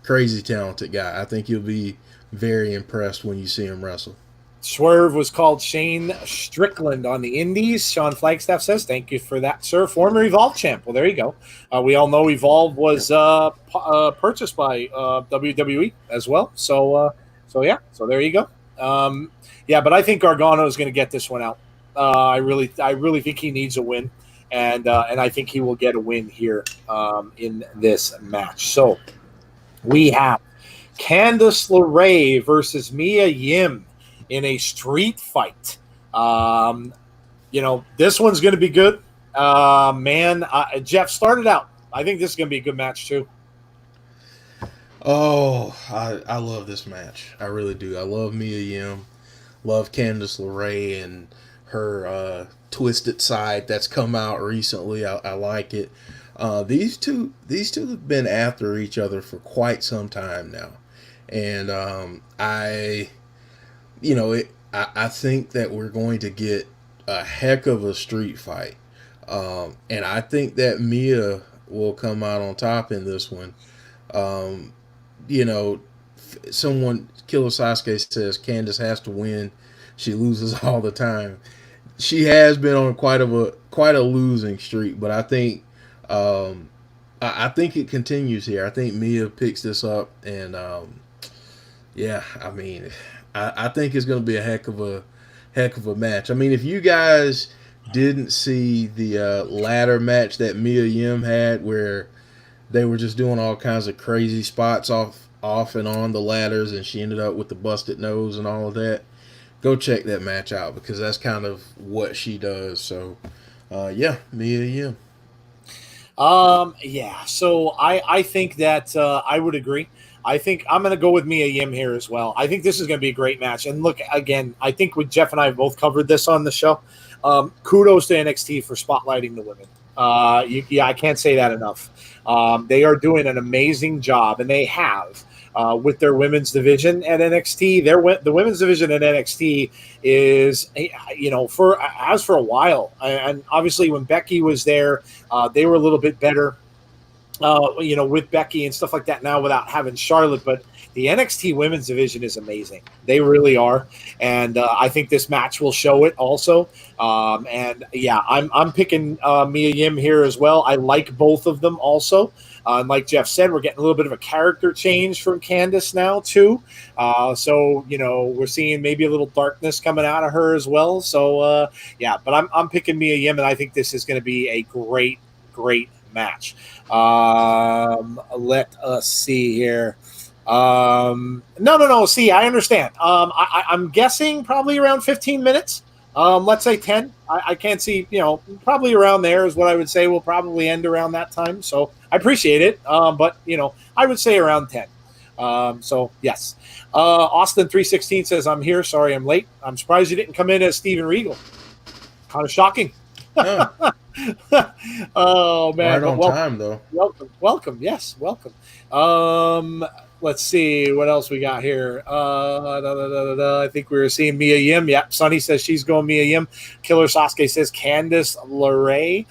crazy talented guy. I think you'll be very impressed when you see him wrestle. Swerve was called Shane Strickland on the indies. Sean Flagstaff says, thank you for that, sir. Former Evolve champ. Well, there you go. We all know Evolve was purchased by WWE as well. So there you go. But I think Gargano is going to get this one out. I really think he needs a win, and I think he will get a win here in this match. So we have Candice LeRae versus Mia Yim in a street fight. This one's going to be good. Jeff, started out. I think this is going to be a good match too. Oh, I love this match. I really do. I love Mia Yim. Love Candice LeRae and her twisted side that's come out recently. I like it. These two have been after each other for quite some time now. And I think that we're going to get a heck of a street fight. And I think that Mia will come out on top in this one. Someone, Killer Sasuke says Candice has to win. She loses all the time. She has been on quite a losing streak, but I think it continues here. I think Mia picks this up, and I think it's going to be a heck of a match. I mean, if you guys didn't see the ladder match that Mia Yim had, where they were just doing all kinds of crazy spots off and on the ladders, and she ended up with the busted nose and all of that, go check that match out, because that's kind of what she does. So, Mia Yim. Yeah. So I think that I would agree. I think I'm going to go with Mia Yim here as well. I think this is going to be a great match. And look, again, I think with Jeff and I have both covered this on the show. Kudos to NXT for spotlighting the women. I can't say that enough. They are doing an amazing job, and they have. With their women's division at NXT, the women's division at NXT is, for a while, and obviously when Becky was there, they were a little bit better, with Becky and stuff like that now without having Charlotte. But the NXT women's division is amazing. They really are. And I think this match will show it also. I'm picking Mia Yim here as well. I like both of them also. And like Jeff said, we're getting a little bit of a character change from Candice now too. We're seeing maybe a little darkness coming out of her as well. So but I'm picking Mia Yim, and I think this is going to be a great, great match. Let us see here. No. See, I understand. I'm guessing probably around 15 minutes. Let's say 10. I can't see, probably around there is what I would say. We'll probably end around that time. So I appreciate it. But I would say around 10. So yes. Austin 316 says, I'm here. Sorry, I'm late. I'm surprised you didn't come in as Steven Regal. Kind of shocking. Yeah. Oh man. Right on time though. Welcome. Yes. Welcome. Let's see what else we got here. I think we were seeing Mia Yim. Yep. Sonny says she's going Mia Yim. Killer Sasuke says Candice LeRae.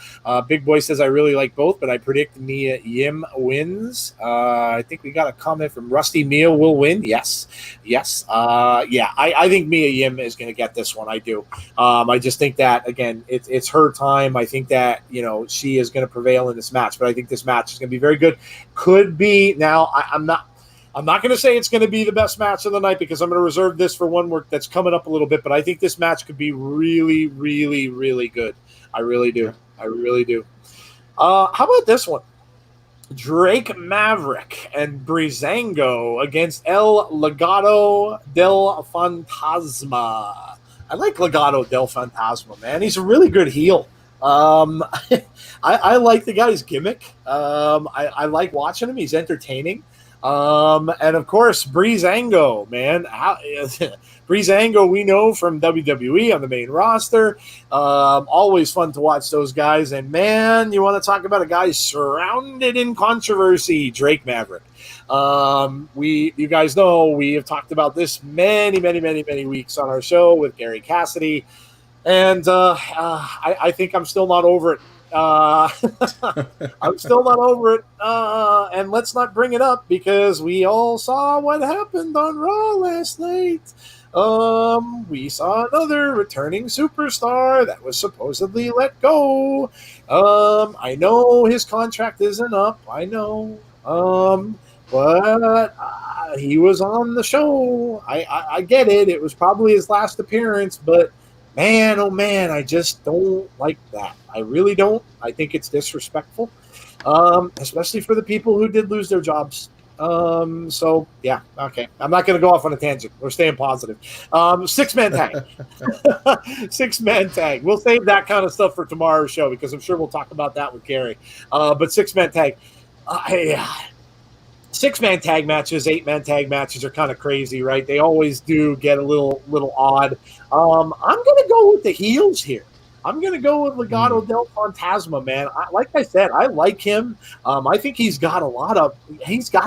Big Boy says I really like both, but I predict Mia Yim wins. I think we got a comment from Rusty. Mia will win. Yes. I think Mia Yim is going to get this one. I do. I just think that again, it's her time. I think that she is going to prevail in this match, but I think this match is going to be very good. Could be now. I'm not going to say it's going to be the best match of the night because I'm going to reserve this for one work that's coming up a little bit, but I think this match could be really, really, really good. I really do. How about this one? Drake Maverick and Breezango against El Legato del Fantasma. I like Legato del Fantasma, man. He's a really good heel. I like the guy's gimmick. I like watching him. He's entertaining. And of course, Breezango, man. Breezango, we know from WWE on the main roster. Always fun to watch those guys. And man, you want to talk about a guy surrounded in controversy, Drake Maverick. You guys know we have talked about this many weeks on our show with Gary Cassidy. And I think I'm still not over it. I'm still not over it. And let's not bring it up because we all saw what happened on Raw last night. We saw another returning superstar that was supposedly let go. I know his contract isn't up. I know. But he was on the show. I get it. It was probably his last appearance, but man, oh man, I just don't like that. I really don't. I think it's disrespectful, especially for the people who did lose their jobs. So, yeah, okay. I'm not going to go off on a tangent. We're staying positive. Six-man tag. Six-man tag. We'll save that kind of stuff for tomorrow's show because I'm sure we'll talk about that with Gary. But six-man tag. Six-man tag matches, eight-man tag matches are kind of crazy, right? They always do get a little odd. I'm going to go with the heels here. I'm going to go with Legato del Fantasma, man. Like I said, I like him. I think he's got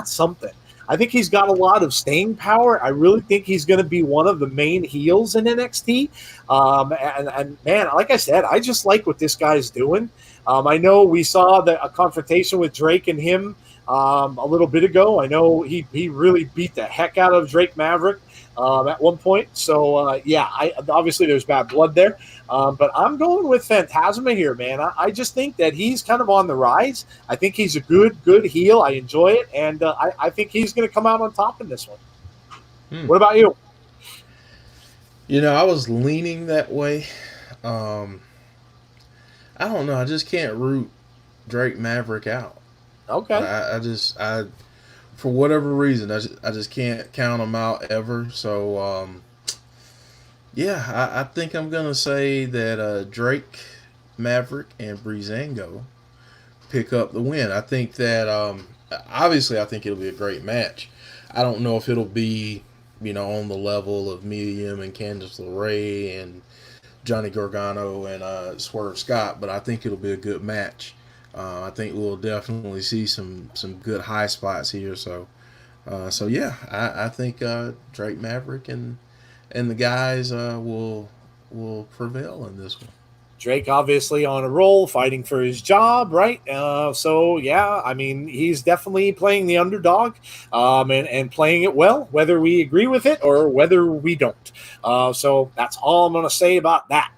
something. I think he's got a lot of staying power. I really think he's going to be one of the main heels in NXT. And man, like I said, I just like what this guy's doing. I know we saw a confrontation with Drake and him a little bit ago. I know he really beat the heck out of Drake Maverick at one point. So, obviously there's bad blood there. But I'm going with Fantasma here, man. I just think that he's kind of on the rise. I think he's a good heel. I enjoy it. And I think he's going to come out on top in this one. What about you? I was leaning that way. I don't know. I just can't root Drake Maverick out. Okay. I for whatever reason, I just can't count him out ever. So, I think I'm going to say that Drake, Maverick, and Breezango pick up the win. I think that obviously I think it'll be a great match. I don't know if it'll be on the level of Mia Yim and Candice LeRae and Johnny Gargano and Swerve Scott, but I think it'll be a good match. I think we'll definitely see some good high spots here. So yeah, I think Drake Maverick and the guys will prevail in this one. Drake obviously on a roll, fighting for his job, right? So yeah, I mean, he's definitely playing the underdog, and playing it well, whether we agree with it or whether we don't. So that's all I'm going to say about that.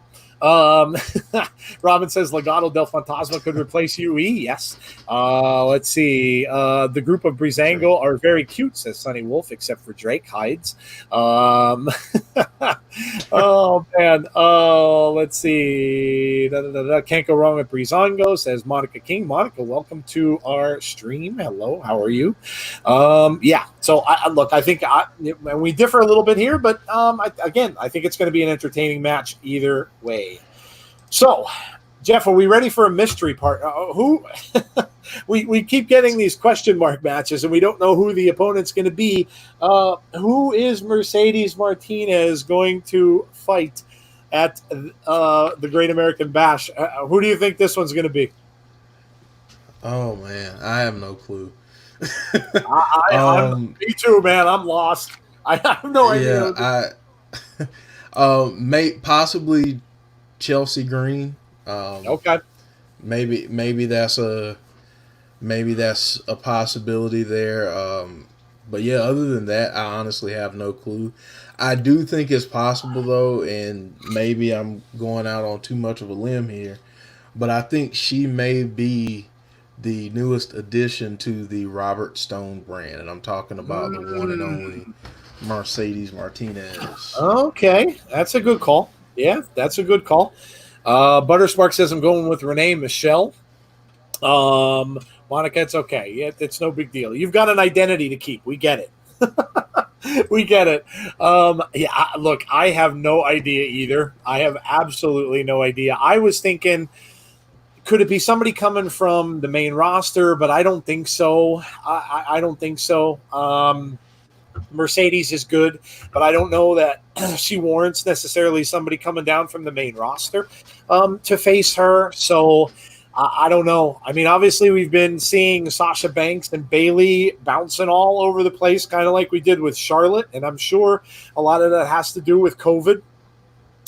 Robin says Legato del Fantasma could replace UE. Yes. Let's see. The group of Breezango are very cute, says Sunny Wolf, except for Drake hides. Oh man. Let's see. Can't go wrong with Breezango, says Monica King. Monica, welcome to our stream. Hello. How are you? Yeah. So I think we differ a little bit here, but I think it's going to be an entertaining match either way. So, Jeff, are we ready for a mystery part? Who? we keep getting these question mark matches, and we don't know who the opponent's going to be. Who is Mercedes Martinez going to fight at the Great American Bash? Who do you think this one's going to be? Oh man, I have no clue. Me too, man. I'm lost. I have no idea. Yeah, possibly Chelsea Green. Okay. Maybe that's a possibility there. But yeah, other than that, I honestly have no clue. I do think it's possible though, and maybe I'm going out on too much of a limb here, but I think she may be the newest addition to the Robert Stone brand, and I'm talking about the one and only Mercedes Martinez. Okay, that's a good call. Yeah, that's a good call. Butterspark says I'm going with Renee Michelle. Monica, it's okay. Yeah, it's no big deal. You've got an identity to keep. We get it. We get it. Look, I have no idea either. I have absolutely no idea. I was thinking, could it be somebody coming from the main roster? But I don't think so. I don't think so. Mercedes is good, but I don't know that she warrants necessarily somebody coming down from the main roster to face her. So I don't know. I mean, obviously we've been seeing Sasha Banks and Bayley bouncing all over the place, kind of like we did with Charlotte. And I'm sure a lot of that has to do with COVID.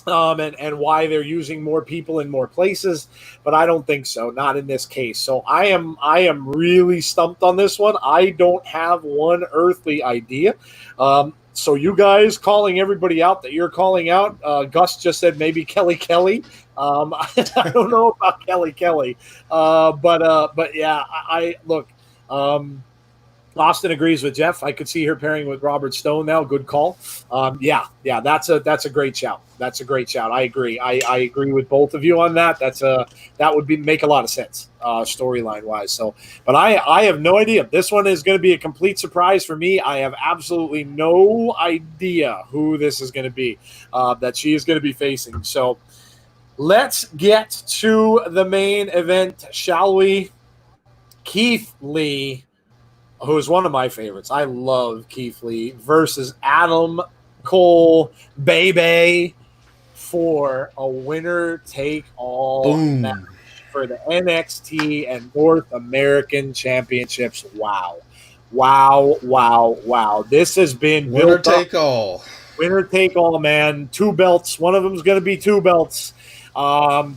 And why they're using more people in more places, but I don't think so. Not in this case. So I am really stumped on this one. I don't have one earthly idea. So you guys calling everybody out that you're calling out. Gus just said maybe Kelly. I don't know about Kelly. But yeah, I look. Austin agrees with Jeff. I could see her pairing with Robert Stone now. Good call. Yeah, that's a great shout. That's a great shout. I agree. I agree with both of you on that. That would make a lot of sense storyline wise. So, but I have no idea. This one is going to be a complete surprise for me. I have absolutely no idea who this is going to be that she is going to be facing. So, let's get to the main event, shall we? Keith Lee, who is one of my favorites. I love Keith Lee versus Adam Cole, baby, for a winner-take-all match for the NXT and North American Championships. Wow. This has been winner-take-all. Winner-take-all, man. 2 belts. One of them is going to be 2 belts.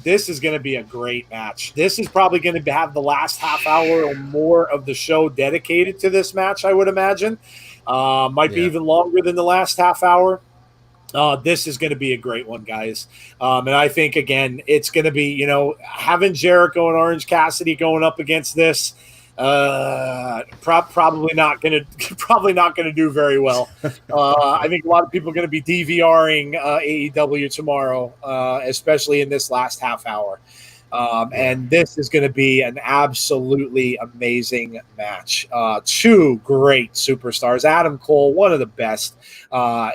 This is going to be a great match. This is probably going to have the last half hour or more of the show dedicated to this match, I would imagine. Might be even longer than the last half hour. This is going to be a great one, guys. And I think, again, it's going to be, having Jericho and Orange Cassidy going up against this, probably not going to do very well. I think a lot of people are going to be DVRing AEW tomorrow, especially in this last half hour. And this is going to be an absolutely amazing match. 2 great superstars. Adam Cole, one of the best.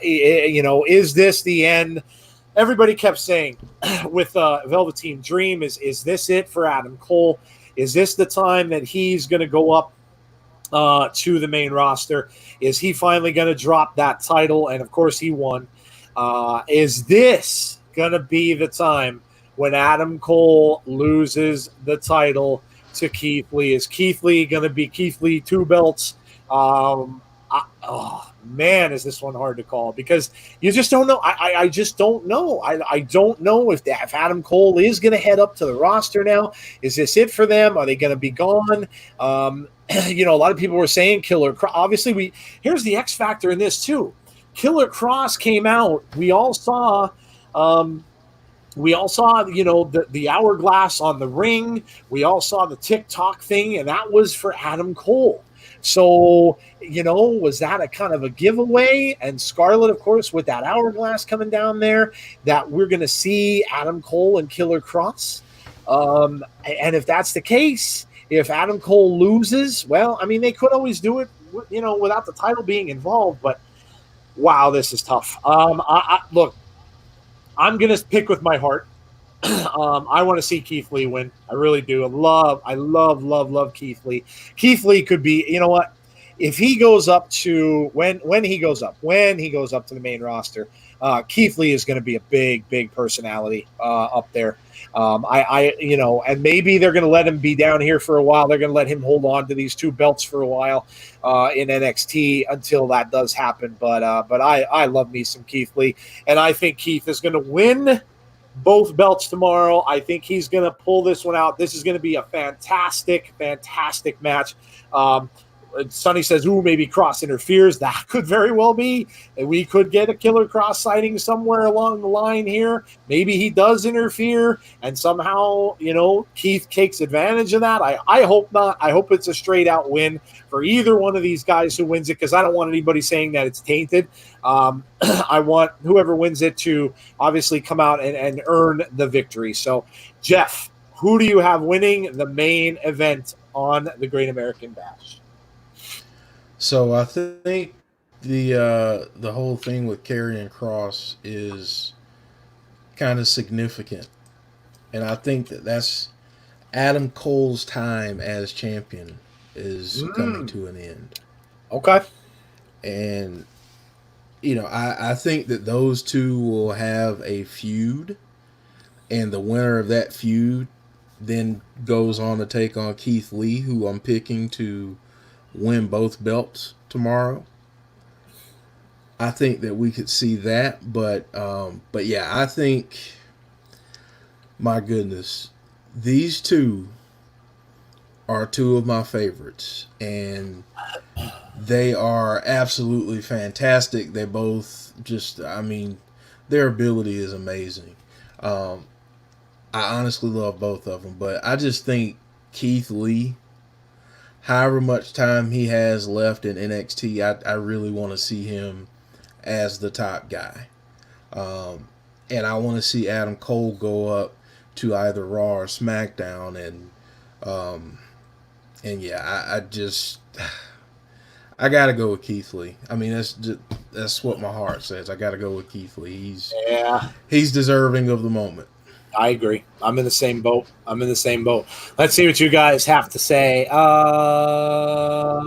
Is this the end? Everybody kept saying with Velveteen Dream, is this it for Adam Cole? Is this the time that he's going to go up to the main roster? Is he finally going to drop that title? And of course he won. Is this going to be the time when Adam Cole loses the title to Keith Lee? Is Keith Lee going to be Keith Lee 2 belts? Oh man, is this one hard to call, because you just don't know. I just don't know. I don't know if Adam Cole is going to head up to the roster now. Is this it for them? Are they going to be gone? A lot of people were saying Killer Cross. Obviously, here's the X factor in this too. Killer Cross came out. We all saw, the hourglass on the ring. We all saw the TikTok thing, and that was for Adam Cole. So, was that a kind of a giveaway? And Scarlett, of course, with that hourglass coming down there, that we're going to see Adam Cole and Killer Cross. And if that's the case, if Adam Cole loses, well, I mean, they could always do it, without the title being involved. But wow, this is tough. Look, I'm going to pick with my heart. I want to see Keith Lee win. I really do. I love Keith Lee. Keith Lee could be, you know what? If he goes up to when he goes up to the main roster, Keith Lee is going to be a big personality up there. And maybe they're going to let him be down here for a while. They're going to let him hold on to these 2 belts for a while in NXT until that does happen. But I love me some Keith Lee, and I think Keith is going to win both belts tomorrow. I think he's going to pull this one out. This is going to be a fantastic match. Sonny says, maybe Cross interferes. That could very well be. And we could get a Killer Cross sighting somewhere along the line here. Maybe he does interfere, and somehow, Keith takes advantage of that. I hope not. I hope it's a straight-out win for either one of these guys who wins it, because I don't want anybody saying that it's tainted. I want whoever wins it to obviously come out and earn the victory. So, Jeff, who do you have winning the main event on the Great American Bash? So I think the whole thing with Karrion Kross is kind of significant, and I think that's Adam Cole's time as champion is coming to an end. Okay, and I think that those two will have a feud, and the winner of that feud then goes on to take on Keith Lee, who I'm picking to win both belts tomorrow. I think that we could see that, but yeah, I think, my goodness, these two are 2 of my favorites, and they are absolutely fantastic. They both their ability is amazing. I honestly love both of them, but I just think Keith Lee, however much time he has left in NXT, I really want to see him as the top guy. And I want to see Adam Cole go up to either Raw or SmackDown. And yeah, I got to go with Keith Lee. I mean, that's what my heart says. I got to go with Keith Lee. He's deserving of the moment. I agree. I'm in the same boat. Let's see what you guys have to say. I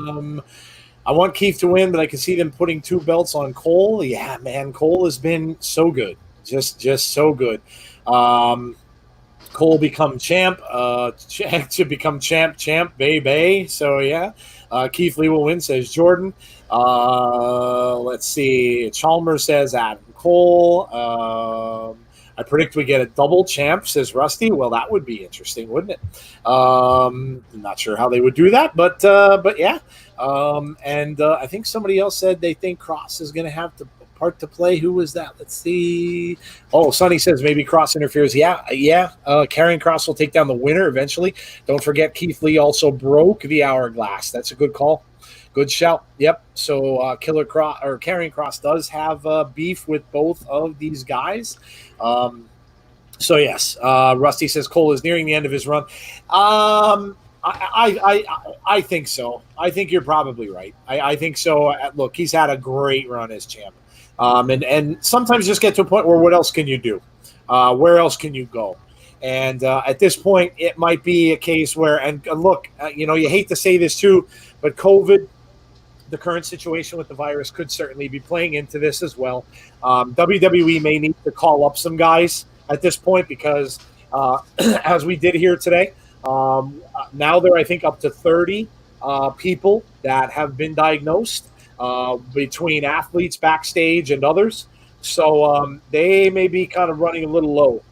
want Keith to win, but I can see them putting 2 belts on Cole. Yeah, man, Cole has been so good. Just so good. Cole become champ. To become champ, baby. So, yeah. Keith Lee will win, says Jordan. Let's see. Chalmers says Adam Cole. I predict we get a double champ, says Rusty. Well, that would be interesting, wouldn't it? I'm not sure how they would do that, but yeah. I think somebody else said they think Cross is going to have the part to play. Who was that? Let's see. Oh, Sonny says maybe Cross interferes. Yeah. Karrion Kross will take down the winner eventually. Don't forget Keith Lee also broke the hourglass. That's a good call. Good shout. Yep. So Karrion Kross does have beef with both of these guys. So yes, Rusty says Cole is nearing the end of his run. I think so. I think you're probably right. I think so. Look, he's had a great run as champ. And sometimes just get to a point where what else can you do? Where else can you go? And at this point, it might be a case where, and look, you hate to say this too, but COVID, the current situation with the virus, could certainly be playing into this as well. WWE may need to call up some guys at this point because, as we did here today, now they're, I think, up to 30 people that have been diagnosed between athletes backstage and others. So they may be kind of running a little low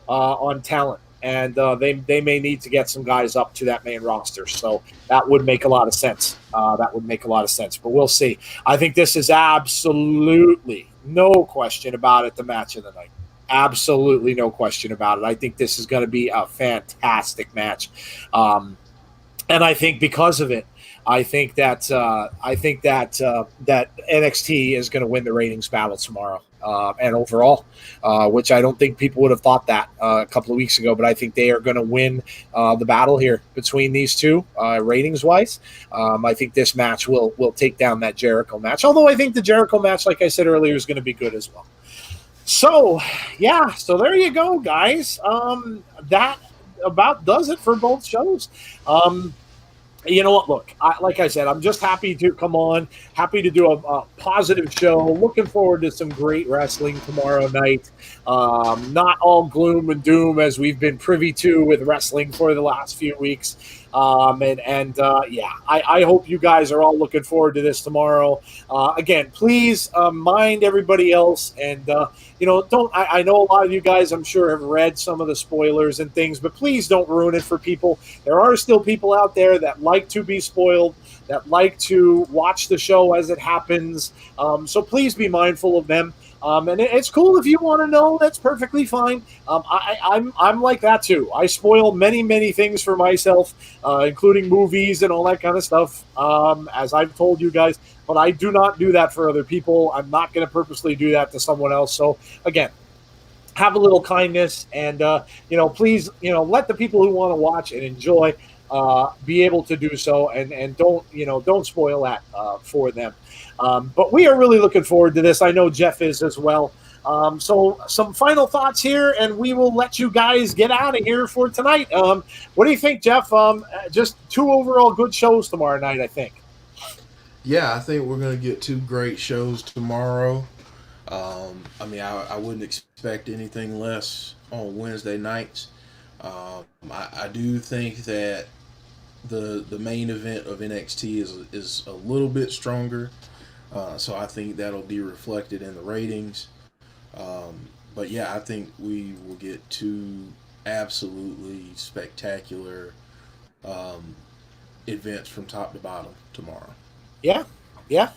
on talent, and they may need to get some guys up to that main roster. So that would make a lot of sense. But we'll see. I think this is absolutely, no question about it, the match of the night. Absolutely no question about it. I think this is going to be a fantastic match. And I think because of it, I think that NXT is going to win the ratings battle tomorrow and overall, which I don't think people would have thought that a couple of weeks ago. But I think they are going to win the battle here between these two ratings wise. I think this match will take down that Jericho match. Although I think the Jericho match, like I said earlier, is going to be good as well. So yeah, so there you go, guys. That about does it for both shows. You know what? Look, like I said, I'm just happy to come on, happy to do a positive show. Looking forward to some great wrestling tomorrow night. Not all gloom and doom as we've been privy to with wrestling for the last few weeks. I hope you guys are all looking forward to this tomorrow. Again, please mind everybody else, and don't. I know a lot of you guys, I'm sure, have read some of the spoilers and things, but please don't ruin it for people. There are still people out there that like to be spoiled, that like to watch the show as it happens. So please be mindful of them. And it's cool if you want to know. That's perfectly fine. I'm like that too. I spoil many things for myself, including movies and all that kind of stuff, as I've told you guys. But I do not do that for other people. I'm not going to purposely do that to someone else. So again, have a little kindness, and please, let the people who want to watch and enjoy be able to do so, and don't spoil that for them. But we are really looking forward to this. I know Jeff is as well. So some final thoughts here, and we will let you guys get out of here for tonight. What do you think, Jeff? Just two overall good shows tomorrow night, I think. Yeah, I think we're going to get two great shows tomorrow. I wouldn't expect anything less on Wednesday nights. I do think that the main event of NXT is a little bit stronger. So I think that'll be reflected in the ratings. But yeah, I think we will get two absolutely spectacular events from top to bottom tomorrow. Yeah,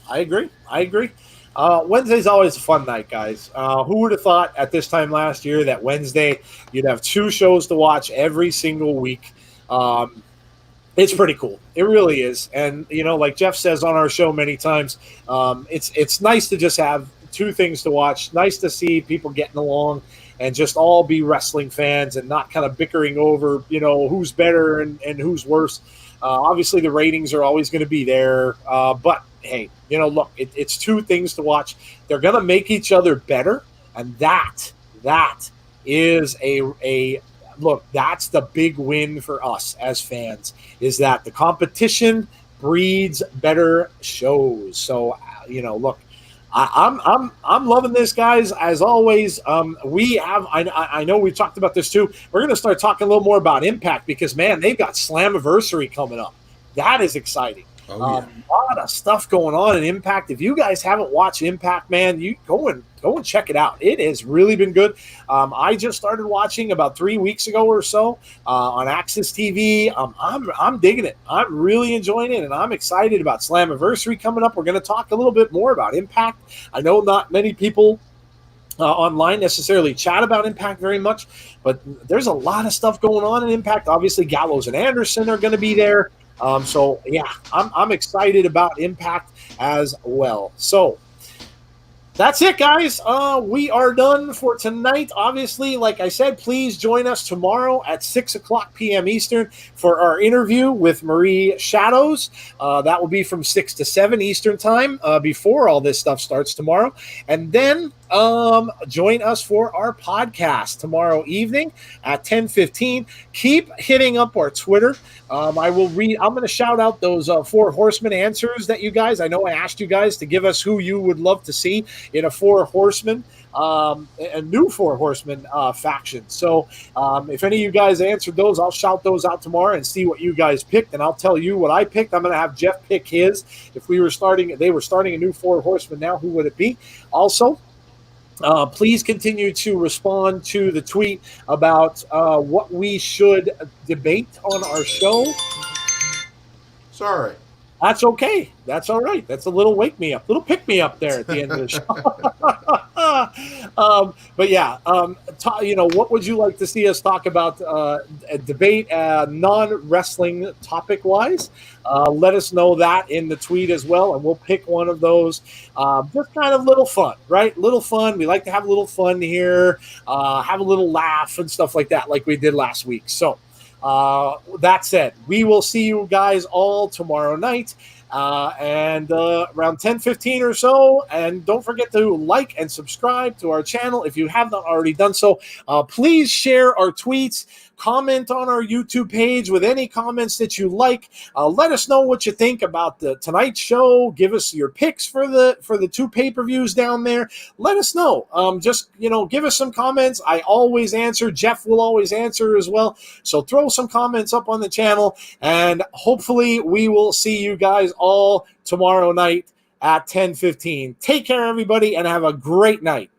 I agree. Wednesday's always a fun night, guys. Who would have thought at this time last year that Wednesday you'd have two shows to watch every single week? It's pretty cool. It really is. And, like Jeff says on our show many times, it's nice to just have two things to watch. Nice to see people getting along and just all be wrestling fans and not kind of bickering over, who's better and who's worse. Obviously, the ratings are always going to be there. But, hey, look, it's two things to watch. They're going to make each other better. And that is look, that's the big win for us as fans, is that the competition breeds better shows. So, look, I'm loving this, guys. As always, I know we've talked about this too. We're going to start talking a little more about Impact because, man, they've got Slammiversary coming up. That is exciting. A lot of stuff going on in Impact. If you guys haven't watched Impact, man, you go and check it out. It has really been good. I just started watching about 3 weeks ago or so on Access TV. I'm digging it. I'm really enjoying it, and I'm excited about Slammiversary coming up. We're going to talk a little bit more about Impact. I know not many people online necessarily chat about Impact very much, but there's a lot of stuff going on in Impact. Obviously, Gallows and Anderson are going to be there. So yeah, I'm excited about Impact as well. So that's it, guys. We are done for tonight. Obviously, like I said, please join us tomorrow at 6:00 p.m. Eastern for our interview with Marie Shadows. That will be from 6 to 7 Eastern time before all this stuff starts tomorrow. And then join us for our podcast tomorrow evening at 10:15. Keep hitting up our Twitter. I'm going to shout out those 4 horsemen answers that you guys, I know I asked you guys to give us who you would love to see in a 4 horsemen, a new 4 horsemen faction. So if any of you guys answered those, I'll shout those out tomorrow and see what you guys picked, and I'll tell you what I picked. I'm going to have Jeff pick his. If they were starting a new 4 horsemen now, who would it be? Also, please continue to respond to the tweet about what we should debate on our show. Sorry. That's okay. That's all right. That's a little wake me up, little pick me up there at the end of the show. But yeah, what would you like to see us talk about? A debate, non-wrestling topic wise. Let us know that in the tweet as well, and we'll pick one of those. Just kind of little fun, right? Little fun. We like to have a little fun here, have a little laugh and stuff like that, like we did last week. So. That said, we will see you guys all tomorrow night and around 10:15 or so. And don't forget to like and subscribe to our channel if you have not already done so. Please share our tweets. Comment on our YouTube page with any comments that you like. Let us know what you think about the tonight's show. Give us your picks for the 2 pay-per-views down there. Let us know. Give us some comments. I always answer. Jeff will always answer as well. So throw some comments up on the channel, and hopefully we will see you guys all tomorrow night at 10:15. Take care, everybody, and have a great night.